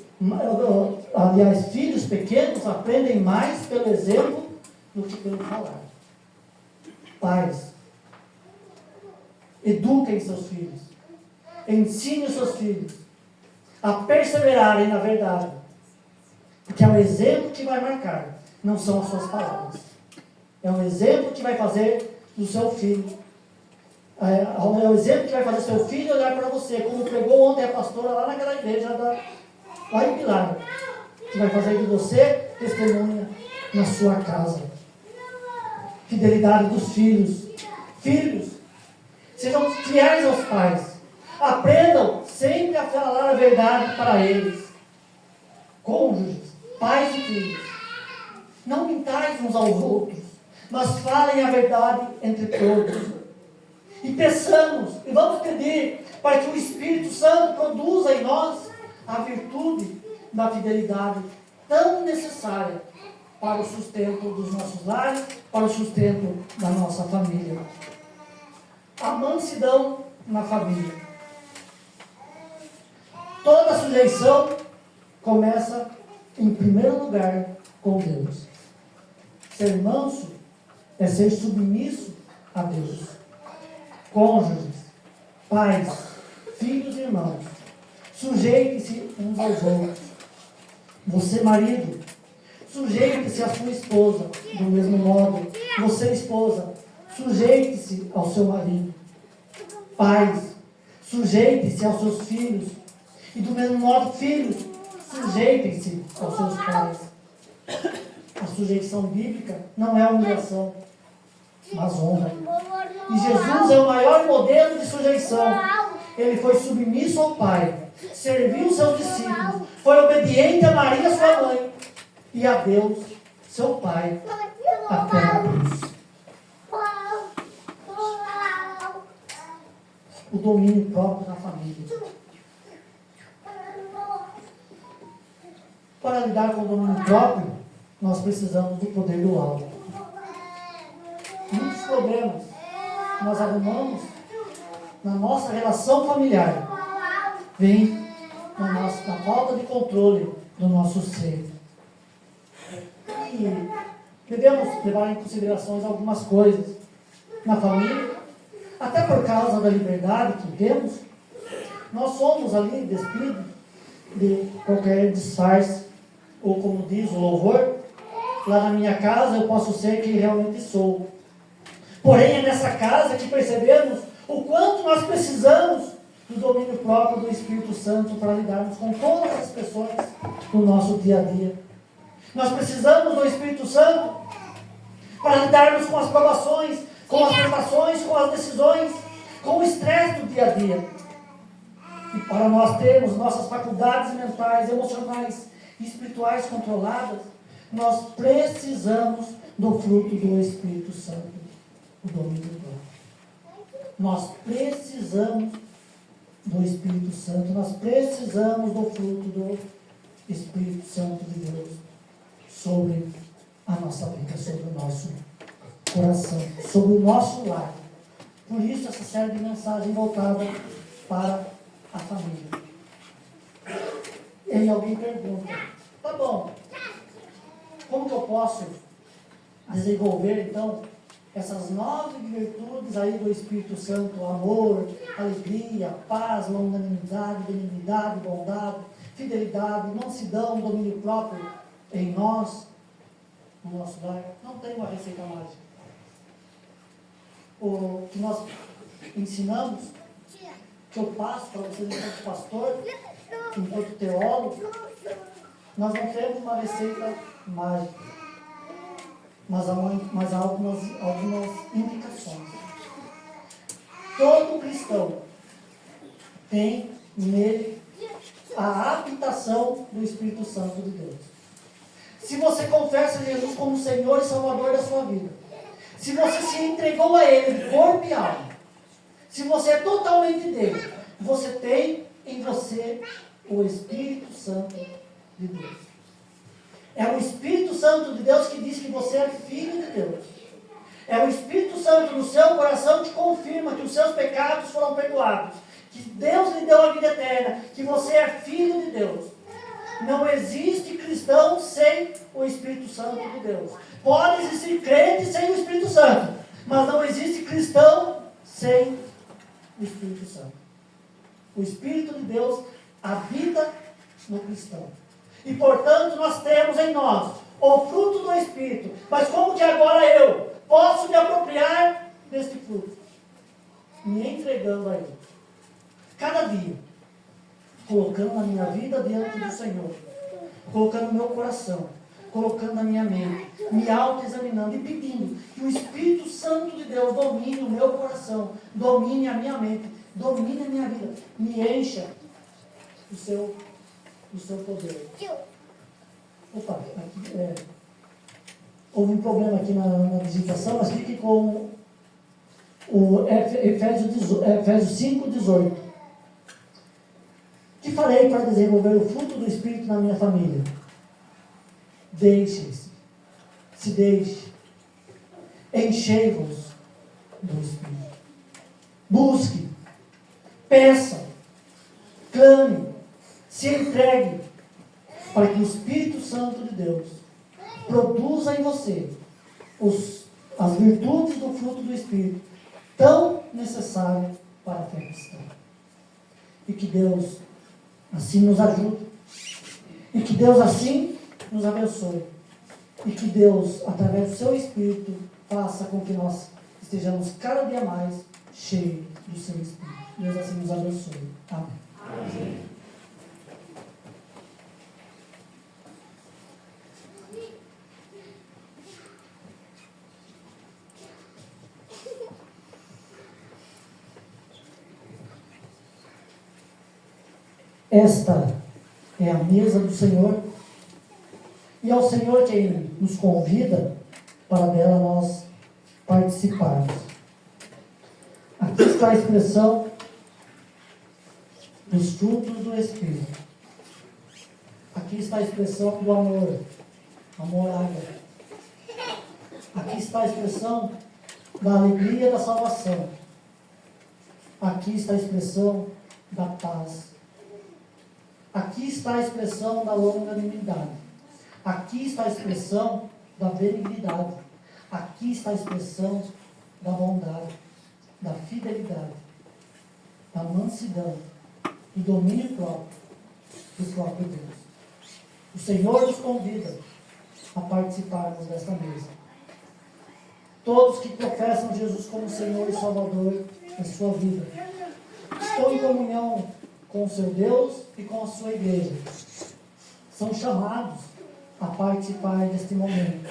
aliás, filhos pequenos aprendem mais pelo exemplo do que pelo falar. Pais, eduquem seus filhos. Ensinem os seus filhos a perseverarem na verdade. Porque é o exemplo que vai marcar, não são as suas palavras. É o exemplo que vai fazer do seu filho. É o exemplo que vai fazer seu filho olhar para você, como pregou ontem a pastora lá naquela igreja, lá em Pilar. Que vai fazer de você testemunha na sua casa. Fidelidade dos filhos. Filhos, sejam fiéis aos pais. Aprendam sempre a falar a verdade para eles. Cônjuges, pais e filhos. Não mintais uns aos outros, mas falem a verdade entre todos. E peçamos, e vamos pedir para que o Espírito Santo produza em nós a virtude da fidelidade tão necessária para o sustento dos nossos lares, para o sustento da nossa família. A mansidão na família. Toda sujeição começa, em primeiro lugar, com Deus. Ser manso é ser submisso a Deus. Cônjuges, pais, filhos e irmãos, sujeite-se uns aos outros. Você, marido, sujeite-se à sua esposa, do mesmo modo. Você, esposa, sujeite-se ao seu marido. Pais, sujeite-se aos seus filhos. E do mesmo modo, filhos, sujeitem-se aos seus pais. A sujeição bíblica não é humilhação, mas honra. E Jesus é o maior modelo de sujeição. Ele foi submisso ao Pai, serviu seus discípulos, foi obediente a Maria, sua mãe, e a Deus, seu Pai, até a cruz. O domínio próprio na família. Para lidar com o domínio próprio, nós precisamos do poder do alto. Muitos problemas que nós arrumamos na nossa relação familiar vêm na falta de controle do nosso ser. E devemos levar em consideração algumas coisas na família, até por causa da liberdade que temos. Nós somos ali despidos de qualquer disfarce, ou como diz o louvor, lá na minha casa eu posso ser quem realmente sou. Porém é nessa casa que percebemos o quanto nós precisamos do domínio próprio do Espírito Santo para lidarmos com todas as pessoas do nosso dia a dia. Nós precisamos do Espírito Santo para lidarmos com as provações, com as tentações, com as decisões, com o estresse do dia a dia. E para nós termos nossas faculdades mentais, emocionais e espirituais controladas, nós precisamos do fruto do Espírito Santo, o domínio próprio. Nós precisamos do Espírito Santo, nós precisamos do fruto do Espírito Santo de Deus sobre a nossa vida, sobre o nosso coração, sobre o nosso lar. Por isso essa série de mensagens voltada para a família. E aí alguém pergunta, tá bom, como que eu posso desenvolver então essas 9 virtudes aí do Espírito Santo: amor, alegria, paz, longanimidade, benignidade, bondade, fidelidade, mansidão, domínio próprio em nós, no nosso lar? Não tem uma receita mágica. O que nós ensinamos, que eu passo para vocês enquanto pastor, enquanto teólogo, nós não temos uma receita mágica, mas há algumas indicações. Todo cristão tem nele a habitação do Espírito Santo de Deus. Se você confessa Jesus como Senhor e Salvador da sua vida, se você se entregou a Ele de corpo e alma, se você é totalmente dele, você tem em você o Espírito Santo de Deus. É o Espírito Santo de Deus que diz que você é filho de Deus. É o Espírito Santo no seu coração que confirma que os seus pecados foram perdoados, que Deus lhe deu a vida eterna, que você é filho de Deus. Não existe cristão sem o Espírito Santo de Deus. Pode existir crente sem o Espírito Santo, mas não existe cristão sem o Espírito Santo. O Espírito de Deus habita no cristão. E, portanto, nós temos em nós o fruto do Espírito. Mas como que agora eu posso me apropriar deste fruto? Me entregando a Ele. Cada dia, colocando a minha vida diante do Senhor, colocando o meu coração, colocando a minha mente, me autoexaminando e pedindo que o Espírito Santo de Deus domine o meu coração, domine a minha mente, domine a minha vida, me encha do seu poder. Opa, aqui, houve um problema aqui na digitação, mas fique com o Efésios 5,18. Que farei para desenvolver o fruto do Espírito na minha família? Deixe-se, se deixe, enchei-vos do Espírito. Busque, peça, clame, se entregue, para que o Espírito Santo de Deus produza em você as virtudes do fruto do Espírito, tão necessárias para a fé cristã. E que Deus assim nos ajude, e que Deus assim nos abençoe, e que Deus, através do seu Espírito, faça com que nós estejamos cada dia mais cheios do seu Espírito. Deus assim nos abençoe. Amém. Amém. Esta é a mesa do Senhor, e é o Senhor quem nos convida para dela nós participarmos. Aqui está a expressão dos frutos do Espírito. Aqui está a expressão do amor, amor ágape. Aqui está a expressão da alegria da salvação. Aqui está a expressão da paz. Aqui está a expressão da longanimidade. Aqui está a expressão da benignidade. Aqui está a expressão da bondade, da fidelidade, da mansidão, do domínio próprio, do próprio Deus. O Senhor nos convida a participarmos desta mesa. Todos que professam Jesus como Senhor e Salvador em sua vida estão em comunhão com o seu Deus e com a sua igreja. São chamados a participar deste momento.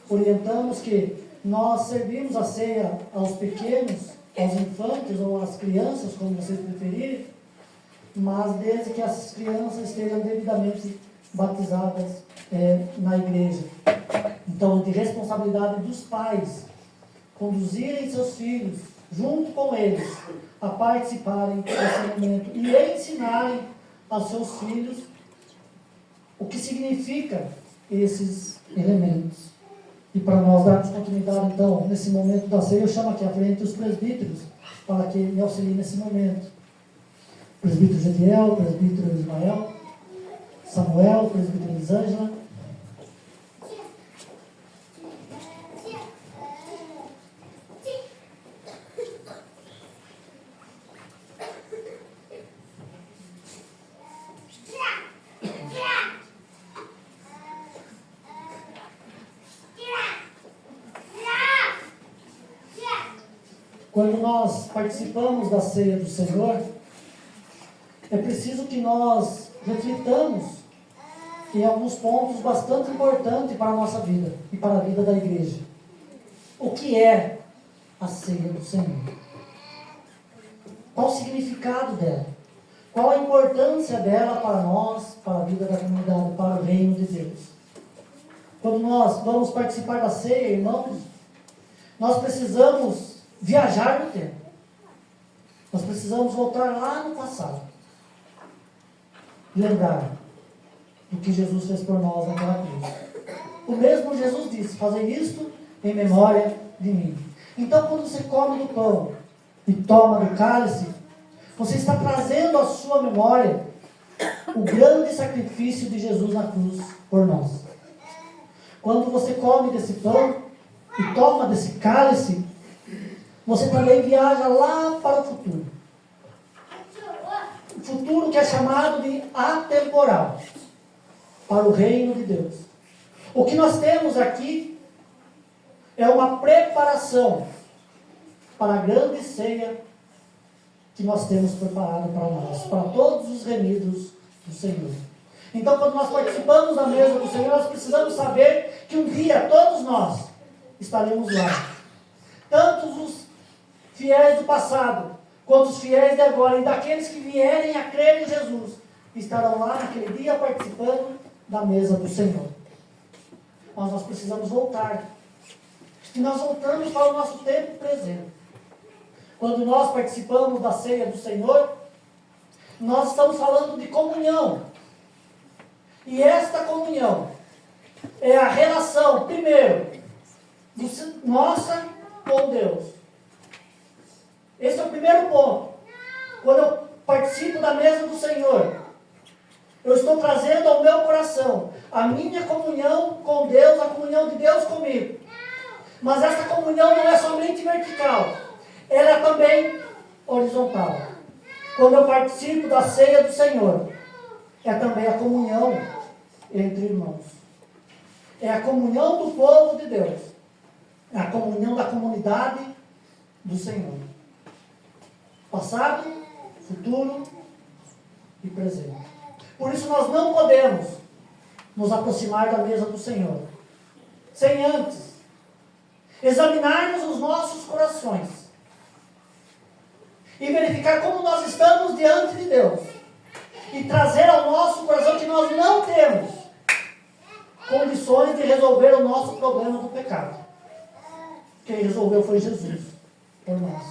Orientamos que nós servimos a ceia aos pequenos, aos infantes ou às crianças, como vocês preferirem, mas desde que as crianças estejam devidamente batizadas na igreja. Então, de responsabilidade dos pais, conduzirem seus filhos, junto com eles, a participarem desse momento e ensinarem aos seus filhos o que significa esses elementos. E para nós darmos continuidade, então, nesse momento da ceia, eu chamo aqui à frente os presbíteros, para que me auxiliem nesse momento. Presbítero Gediel, presbítero Ismael, Samuel, presbítero Elisângela. Quando nós participamos da ceia do Senhor, é preciso que nós reflitamos em alguns pontos bastante importantes para a nossa vida e para a vida da igreja. O que é a ceia do Senhor? Qual o significado dela? Qual a importância dela para nós, para a vida da comunidade, para o reino de Deus? Quando nós vamos participar da ceia, irmãos, nós precisamos viajar no tempo. Nós precisamos voltar lá no passado. Lembrar do que Jesus fez por nós naquela cruz. O mesmo Jesus disse: fazei isto em memória de mim. Então, quando você come do pão e toma do cálice, você está trazendo à sua memória o grande sacrifício de Jesus na cruz por nós. Quando você come desse pão e toma desse cálice, você também viaja lá para o futuro. O futuro que é chamado de atemporal, para o reino de Deus. O que nós temos aqui é uma preparação para a grande ceia que nós temos preparado para nós, para todos os remidos do Senhor. Então, quando nós participamos da mesa do Senhor, nós precisamos saber que um dia todos nós estaremos lá. Tanto os fiéis do passado, quanto os fiéis de agora, e daqueles que vierem a crer em Jesus, estarão lá naquele dia participando da mesa do Senhor. Mas nós precisamos voltar. E nós voltamos para o nosso tempo presente. quando nós participamos da ceia do Senhor, nós estamos falando de comunhão. E esta comunhão é a relação, primeiro, nossa com Deus. Esse é o primeiro ponto. Quando eu participo da mesa do Senhor, eu estou trazendo ao meu coração a minha comunhão com Deus, a comunhão de Deus comigo. Mas essa comunhão não é somente vertical, ela é também horizontal. Quando eu participo da ceia do Senhor, é também a comunhão entre irmãos. É a comunhão do povo de Deus. É a comunhão da comunidade do Senhor. Passado, futuro e presente. Por isso nós não podemos nos aproximar da mesa do Senhor sem antes examinarmos os nossos corações e verificar como nós estamos diante de Deus e trazer ao nosso coração que nós não temos condições de resolver o nosso problema do pecado. Quem resolveu foi Jesus por nós.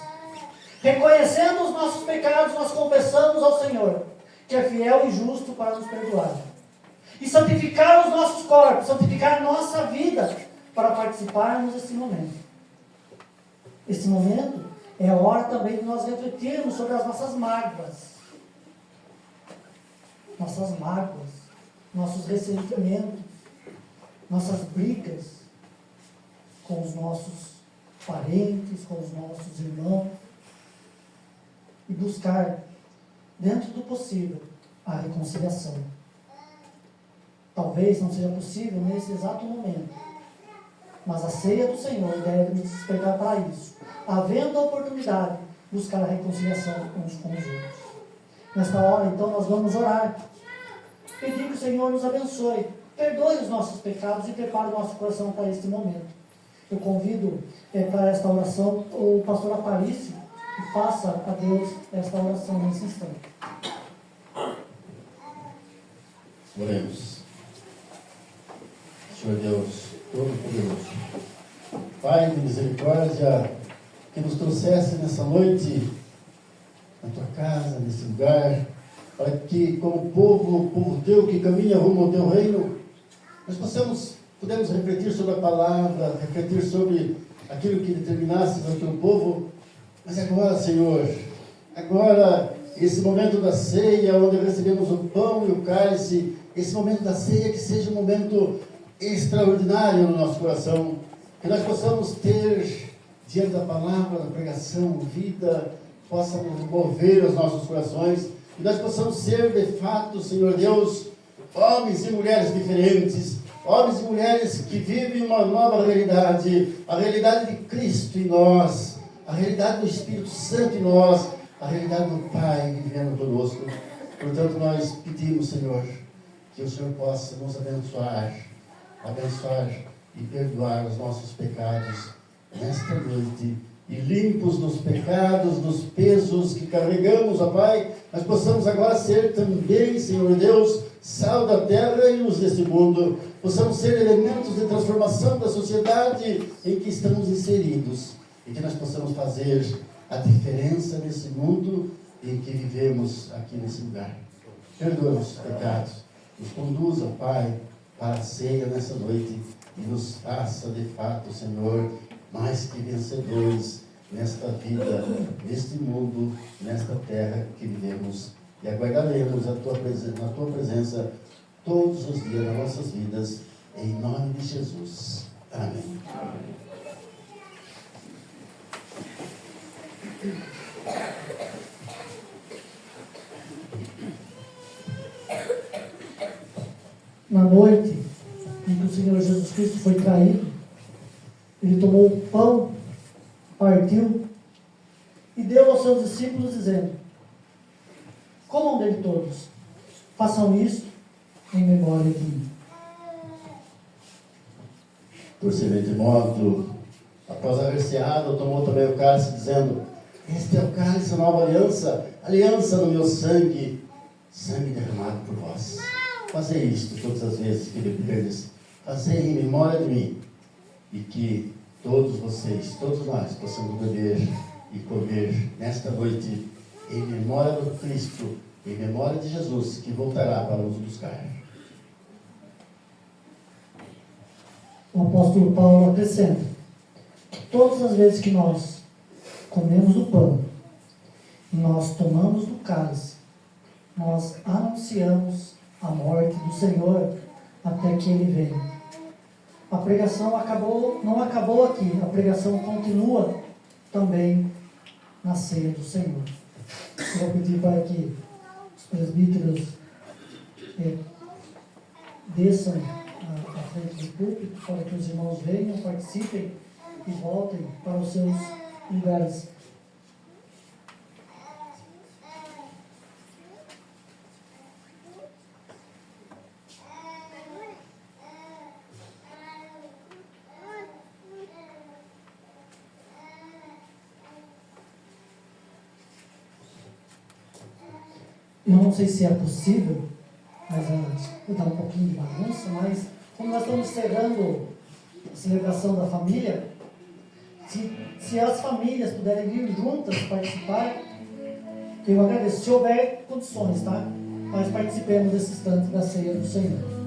Reconhecendo os nossos pecados, nós confessamos ao Senhor, que é fiel e justo para nos perdoar. E santificar os nossos corpos, santificar a nossa vida, para participarmos desse momento. Esse momento é a hora também de nós refletirmos sobre as nossas mágoas. Nossas mágoas, nossos ressentimentos, nossas brigas com os nossos parentes, com os nossos irmãos. E buscar, dentro do possível, a reconciliação. Talvez não seja possível nesse exato momento, mas a ceia do Senhor deve nos despertar para isso. Havendo a oportunidade, buscar a reconciliação uns com os outros. Nesta hora, então, nós vamos orar. Pedir que o Senhor nos abençoe, perdoe os nossos pecados e prepare o nosso coração para este momento. Eu convido para esta oração o pastor Aparício, que faça a Deus esta oração nesse instante. Oremos. Senhor Deus Todo-Poderoso, Pai de misericórdia, que nos trouxesse nessa noite na tua casa, nesse lugar, para que, como povo teu que caminha rumo ao teu reino, nós podemos refletir sobre a palavra, refletir sobre aquilo que determinaste ao teu povo. Mas agora, Senhor, esse momento da ceia, onde recebemos o pão e o cálice, esse momento da ceia que seja um momento extraordinário no nosso coração, que nós possamos ter, diante da palavra, da pregação, vida, possa mover os nossos corações, e nós possamos ser, de fato, Senhor Deus, homens e mulheres diferentes, homens e mulheres que vivem uma nova realidade, a realidade de Cristo em nós, a realidade do Espírito Santo em nós, a realidade do Pai vivendo conosco. Portanto, nós pedimos, Senhor, que o Senhor possa nos abençoar e perdoar os nossos pecados nesta noite, e limpos dos pecados, dos pesos que carregamos, ó Pai, nós possamos agora ser também, Senhor Deus, sal da terra e luz deste mundo, possamos ser elementos de transformação da sociedade em que estamos inseridos, e que nós possamos fazer a diferença nesse mundo em que vivemos aqui nesse lugar. Perdoa nossos pecados, nos conduza, Pai, para a ceia nessa noite e nos faça de fato, Senhor, mais que vencedores nesta vida, neste mundo, nesta terra que vivemos, e aguardaremos na tua presença todos os dias das nossas vidas, em nome de Jesus. Amém. Na noite em que o Senhor Jesus Cristo foi traído, ele tomou o pão, partiu e deu aos seus discípulos, dizendo: comam dele todos, façam isso em memória de mim. Por semelhante modo, após haver ceado, tomou também o cálice, dizendo: este é o cálice da nova aliança, aliança no meu sangue, sangue derramado por vós. Fazei isto todas as vezes que beberdes, fazei em memória de mim, e que todos vocês, todos nós, possamos beber e comer nesta noite em memória do Cristo, em memória de Jesus, que voltará para nos buscar. O apóstolo Paulo acrescenta: todas as vezes que nós comemos o pão, nós tomamos do cálice, nós anunciamos a morte do Senhor até que Ele venha. A pregação não acabou aqui, a pregação continua também na ceia do Senhor. Eu vou pedir para que os presbíteros desçam à frente do púlpito, para que os irmãos venham, participem e voltem para os seus lugares. Eu não sei se é possível, mas vou dar um pouquinho de bagunça, mas como nós estamos encerrando a celebração da família, se as famílias puderem vir juntas participar, eu agradeço. Se houver condições, tá? Mas participemos desse instante da ceia do Senhor.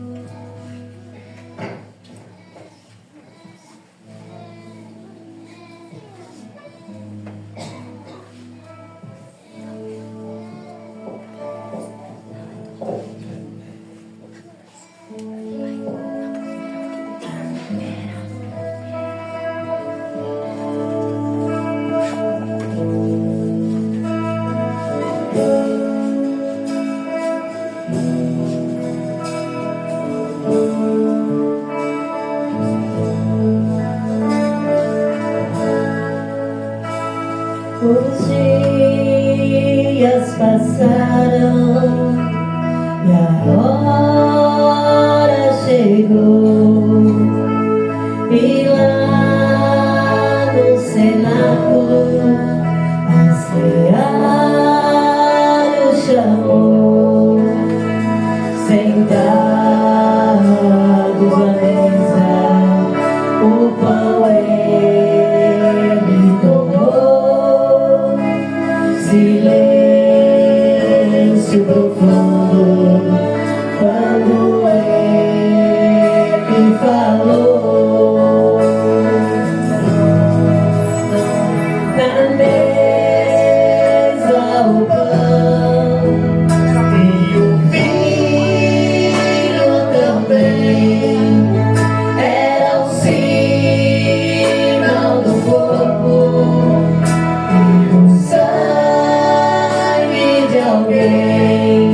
Os dias passaram e a hora chegou, e lá no cenáculo a cear o chamou, sentados à mesa, o pão ele tomou. Silêncio profundo quando ele falou. Na mesa o pão e o vinho também era o sinal do corpo e o sangue de alguém.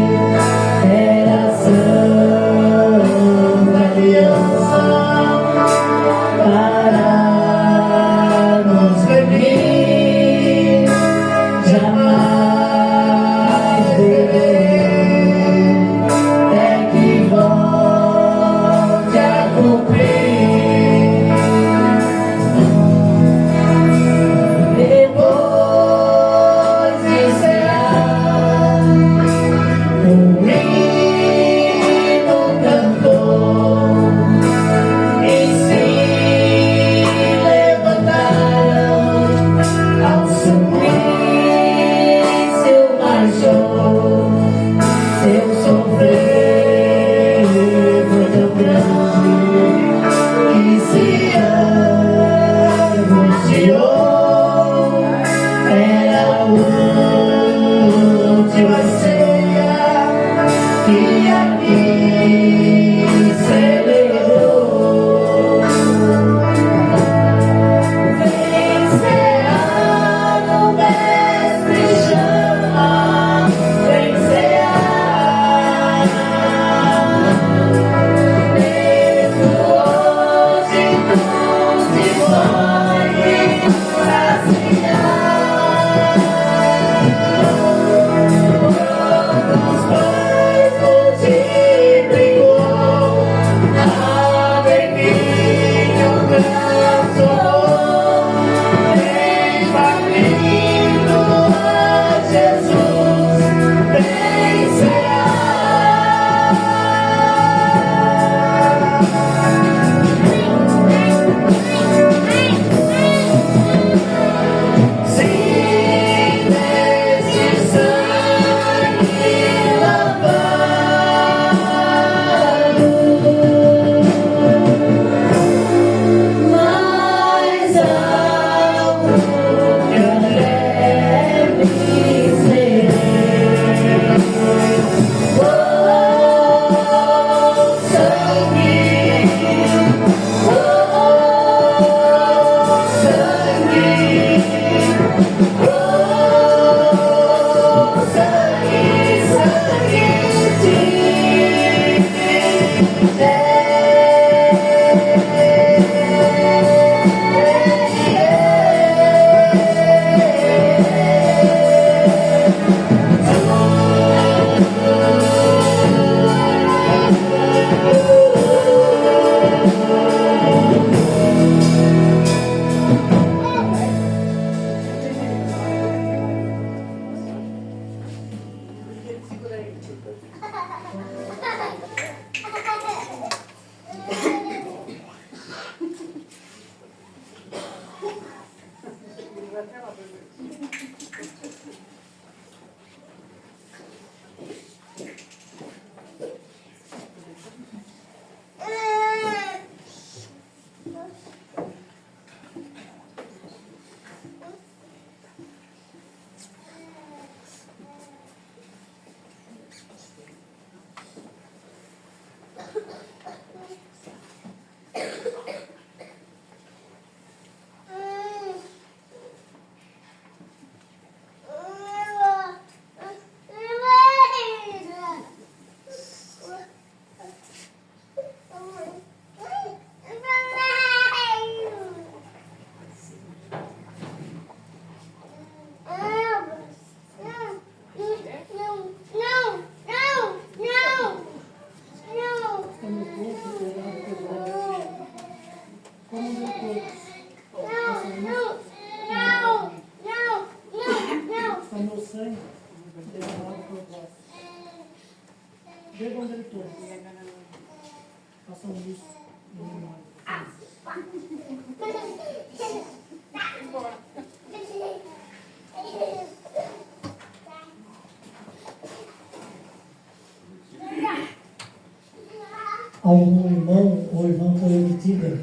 Algum irmão ou irmã foi omitida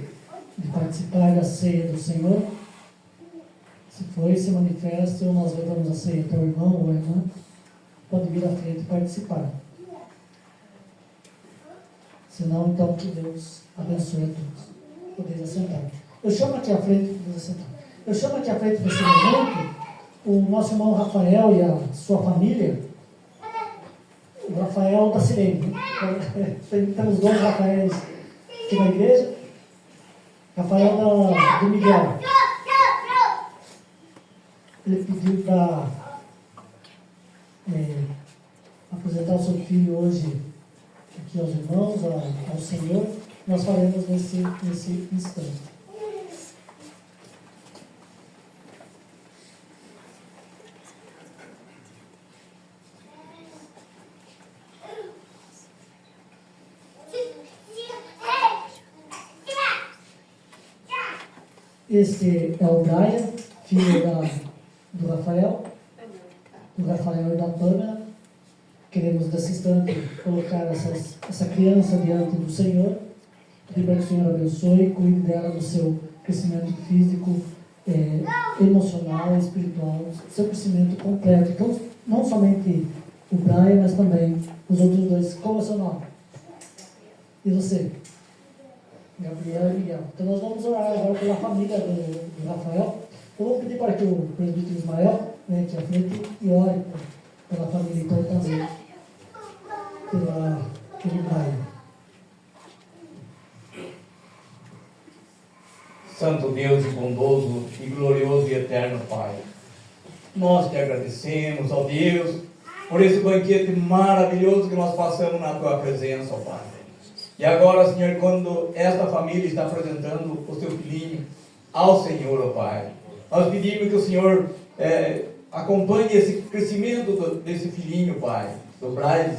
de participar da ceia do Senhor? Se foi, se manifeste ou nós levamos a ceia para o irmão ou a irmã, pode vir à frente e participar. Se não, então que Deus abençoe a todos. Podeis assentar. Eu chamo aqui à frente desse momento o nosso irmão Rafael e a sua família. O Rafael da Sirene. Temos dois Rafaéis aqui na igreja. Rafael do Miguel. Ele pediu para apresentar o seu filho hoje aqui aos irmãos, ao Senhor. Nós faremos nesse instante. Esse é o Brian, filho do Rafael e da Pamela. Queremos nesse instante colocar essa criança diante do Senhor, pedir para que o Senhor abençoe, cuide dela no seu crescimento físico, emocional, espiritual, seu crescimento completo. Então, não somente o Brian, mas também os outros dois. Qual é o seu nome? E você? Gabriel e Miguel. Então nós vamos orar agora pela família do Rafael. Eu vou pedir para que o presbítero Ismael venha aqui à frente e ore pela família então também, pelo Brian. Santo Deus e bondoso e glorioso e eterno Pai, nós te agradecemos, ó Deus, por esse banquete maravilhoso que nós passamos na tua presença, ó Pai. E agora, Senhor, quando esta família está apresentando o seu filhinho ao Senhor, ó Pai, nós pedimos que o Senhor acompanhe esse crescimento desse filhinho, Pai, do Brian,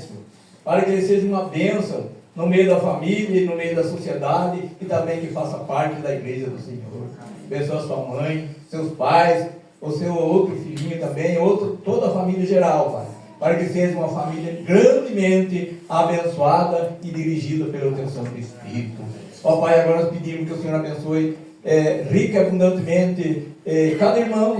para que ele seja uma bênção no meio da família e no meio da sociedade e também que faça parte da igreja do Senhor. Abençoa sua mãe, seus pais, o seu outro filhinho também, toda a família geral, Pai, para que seja uma família grandemente abençoada e dirigida pelo teu Santo Espírito. Ó Pai, agora nós pedimos que o Senhor abençoe rica e abundantemente cada irmão,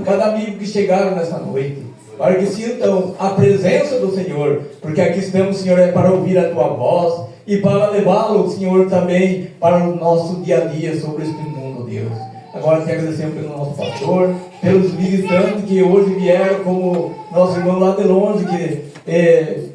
cada amigo que chegaram nessa noite, para que sintam a presença do Senhor, porque aqui estamos, Senhor, para ouvir a tua voz e para levá-lo, Senhor, também para o nosso dia a dia sobre este mundo, Deus. Agora te agradecemos pelo nosso pastor, pelos visitantes que hoje vieram, como nosso irmão lá de longe, que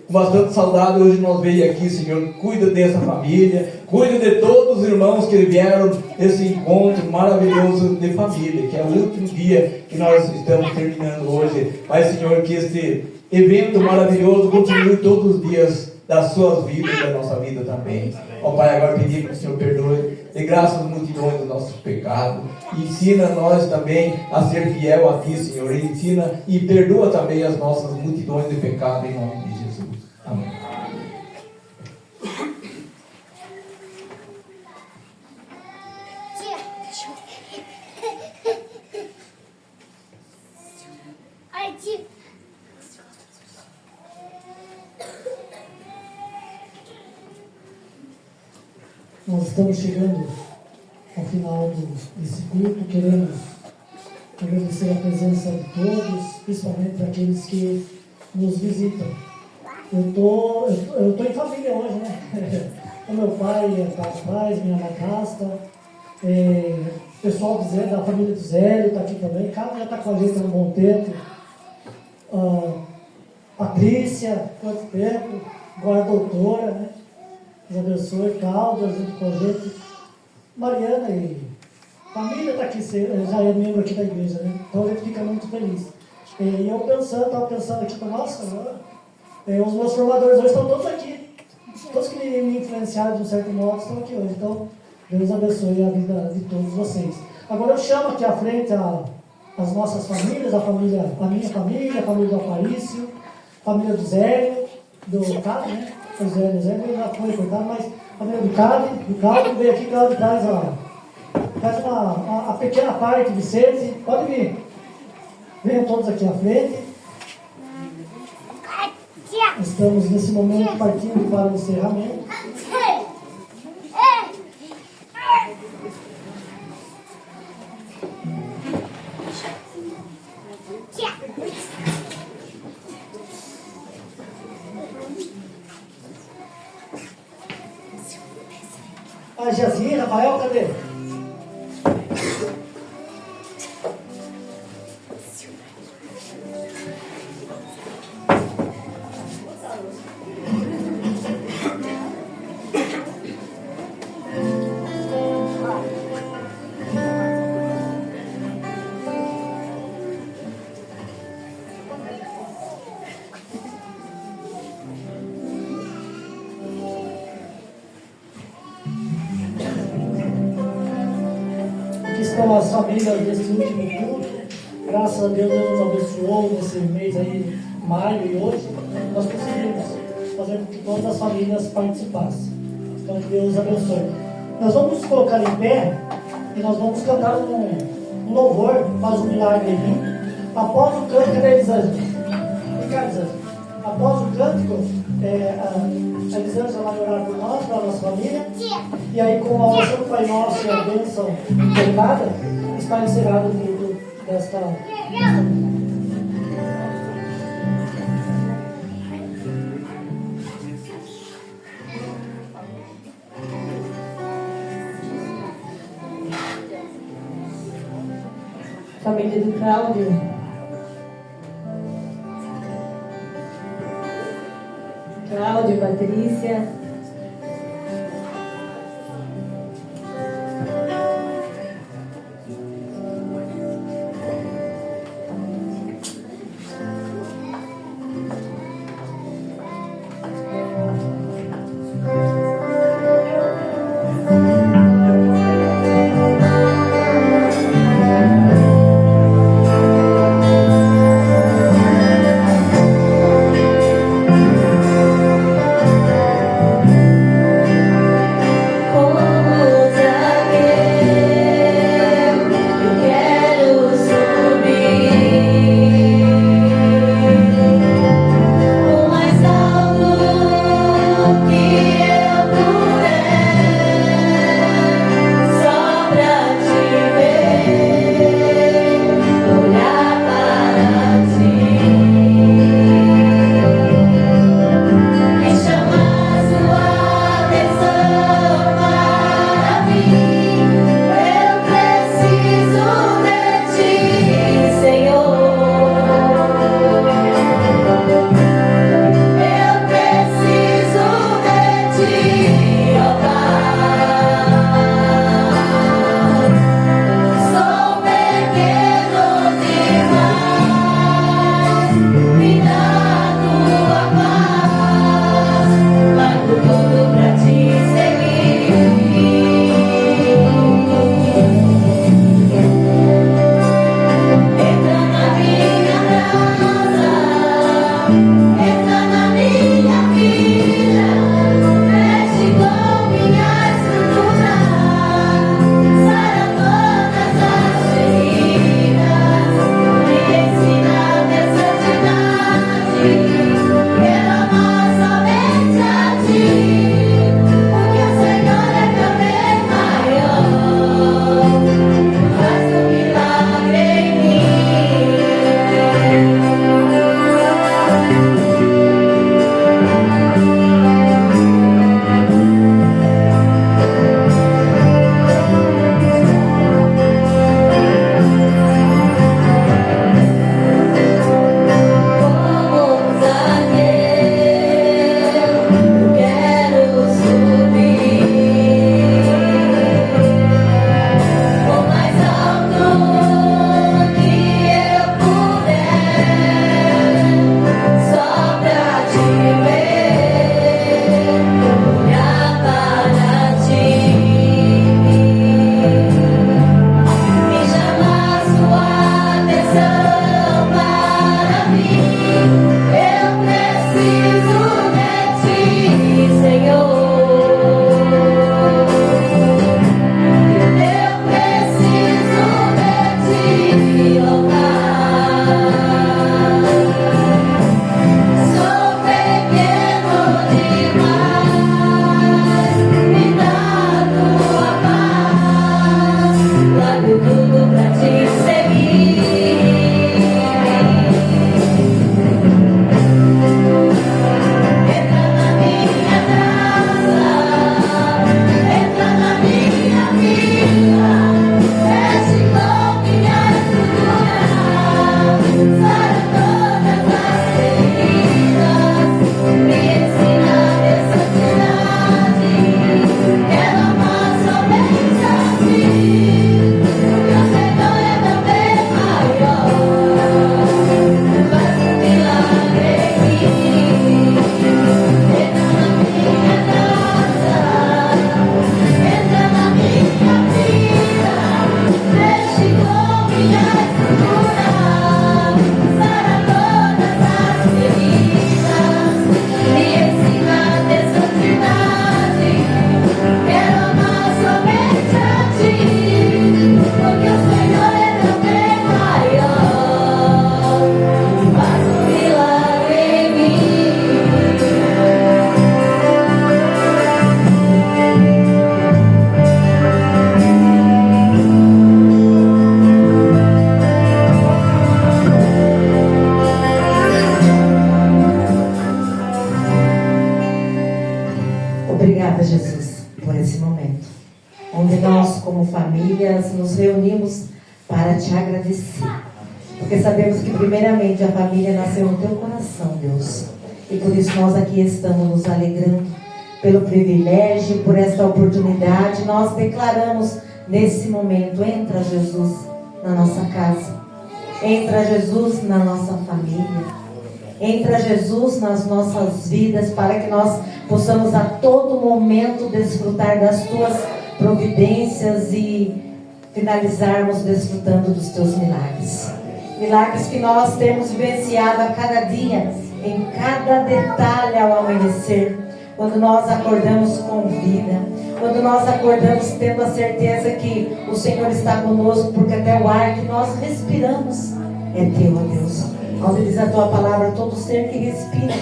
com bastante saudade hoje nós veio aqui, Senhor. Cuida dessa família, cuida de todos os irmãos que vieram nesse encontro maravilhoso de família, que é o último dia que nós estamos terminando hoje. Mas, Senhor, que este evento maravilhoso continue todos os dias das suas vidas e da nossa vida também. Ó Pai, agora pedimos que o Senhor perdoe de graça as multidões dos nossos pecados. Ensina nós também a ser fiel a Ti, Senhor. Ensina e perdoa também as nossas multidões de pecado em nome de Jesus. Nós estamos chegando ao final desse culto, queremos agradecer a presença de todos, principalmente aqueles que nos visitam. Eu tô em família hoje, né? O meu pai, os pais, minha madrasta, o pessoal da família do Zélio está aqui também. Cada já está com a gente há um bom tempo. Patrícia, quanto tempo, agora a doutora, né? Deus abençoe, Cláudia, junto com a gente. Mariana e família está aqui, já é membro aqui da igreja, né? Então a gente fica muito feliz. E eu estava pensando aqui, nossa, os meus formadores hoje estão todos aqui. Todos que me influenciaram de um certo modo estão aqui hoje. Então, Deus abençoe a vida de todos vocês. Agora eu chamo aqui à frente as nossas famílias, a minha família, a família do Aparício, a família do Zélio, do Cado, né? O Zélio já foi cortado, mas a família do Cado veio aqui, Cláudio traz a pequena parte, Vicente, pode vir. Venham todos aqui à frente. Estamos nesse momento partindo para o encerramento. A Jazira, Rafael, cadê? Estão as famílias desse último culto. Graças a Deus nos abençoou nesse mês aí, maio e hoje. Nós conseguimos fazer com que todas as famílias participassem. Então Deus abençoe. Nós vamos nos colocar em pé e nós vamos cantar um louvor, faz um milagre em mim. Após o cântico, cadê a Elisângela? Após o cântico, a Elisângela vai orar por nós, para a nossa família. E aí, com a oração do Pai Nosso e a bênção encerrada, está encerrado o culto desta Família do Cláudio. Cláudio, Patrícia. Obrigada, Jesus, por esse momento, onde nós, como famílias, nos reunimos para te agradecer. Porque sabemos que, primeiramente, a família nasceu no teu coração, Deus. E por isso nós aqui estamos nos alegrando pelo privilégio, por esta oportunidade. Nós declaramos nesse momento: entra, Jesus, na nossa casa. Entra, Jesus, na nossa família. Entra, Jesus, nas nossas vidas, para que nós possamos a todo momento desfrutar das tuas providências e finalizarmos desfrutando dos teus milagres. Milagres que nós temos vivenciado a cada dia, em cada detalhe ao amanhecer. Quando nós acordamos com vida, quando nós acordamos tendo a certeza que o Senhor está conosco, porque até o ar que nós respiramos é teu, ó Deus. Onde diz a tua palavra: todo ser que respira,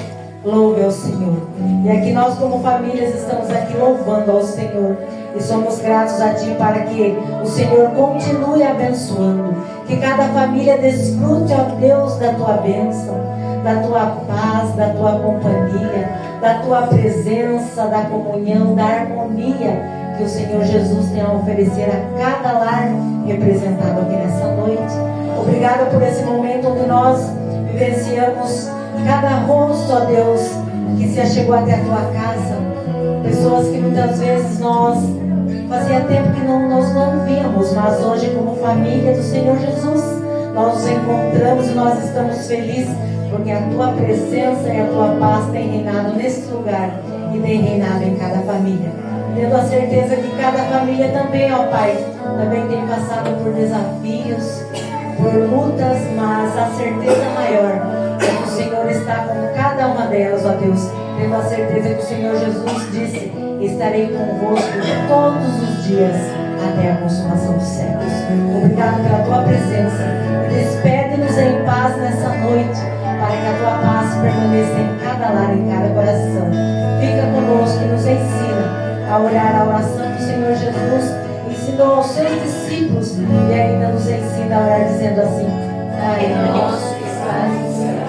louve ao Senhor. E aqui nós, como famílias, estamos aqui louvando ao Senhor. E somos gratos a Ti para que o Senhor continue abençoando. Que cada família desfrute, ó Deus, da Tua bênção, da Tua paz, da Tua companhia, da Tua presença, da comunhão, da harmonia que o Senhor Jesus tem a oferecer a cada lar representado aqui nessa noite. Obrigada por esse momento onde nós vivenciamos cada rosto, ó Deus, que se achegou até a Tua casa. Pessoas que muitas vezes nós fazia tempo que nós não víamos, mas hoje, como família do Senhor Jesus, nós nos encontramos e nós estamos felizes, porque a Tua presença e a Tua paz tem reinado nesse lugar e tem reinado em cada família. Tendo a certeza que cada família também, ó Pai, também tem passado por desafios, por lutas, mas a certeza maior é que o Senhor está com cada uma delas, ó Deus. Tendo a certeza que o Senhor Jesus disse: estarei convosco todos os dias até a consumação dos séculos. Obrigado pela Tua presença. Despede-nos em paz nessa noite, para que a Tua paz permaneça em cada lar, em cada coração. Fica conosco e nos ensina a orar a oração que o Senhor Jesus ensinou aos seus discípulos, e ainda nos ensina a orar dizendo assim: Pai nosso que estás no céu,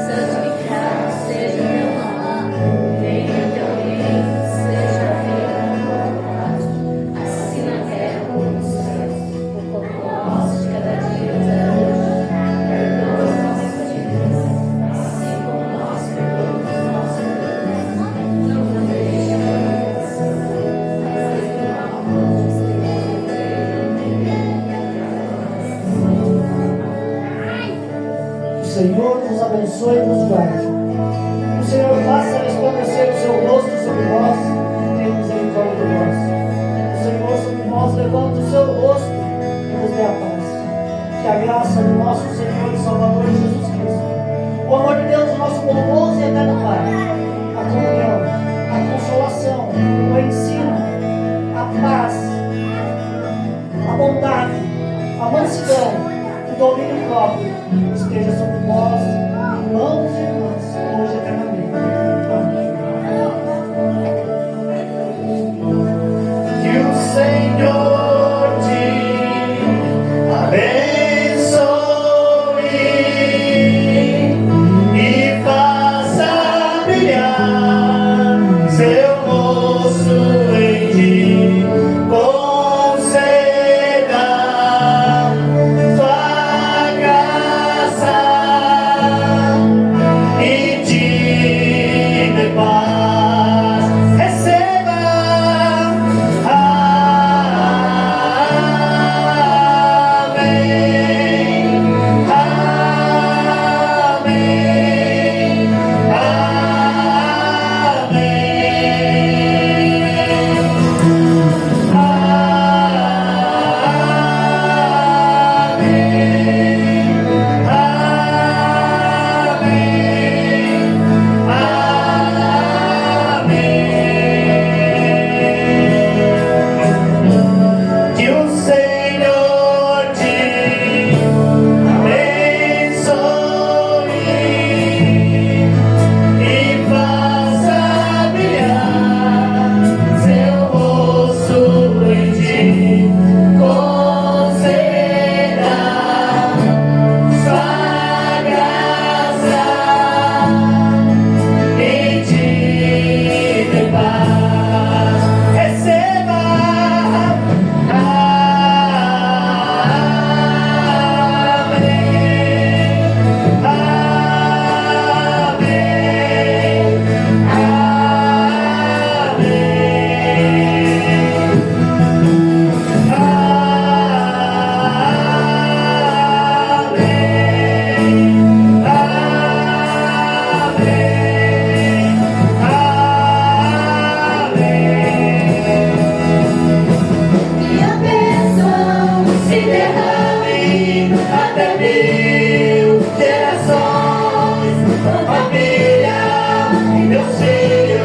santificado seja o teu nome, venha o teu reino, seja feita a tua vontade, assim na terra como nos céus. O pão nosso de cada dia nos dá hoje, perdoa as nossas dívidas, assim como nós perdoamos os nossos devedores. Não nos deixe cair em tentação, mas livra-nos do mal. O Senhor nos abençoe e nos guarde. O Senhor faça resplandecer o seu rosto sobre nós e tenha misericórdia de nós. O Senhor sobre nós levanta o seu rosto e nos dê a paz. Que a graça do nosso Senhor e Salvador Jesus Cristo, o amor de Deus, o nosso bondoso e eterno Pai, a comunhão, a consolação, o ensino, a paz, a bondade, a mansidão, o domínio próprio esteja sobre nós, irmãos e irmãs, Senhor.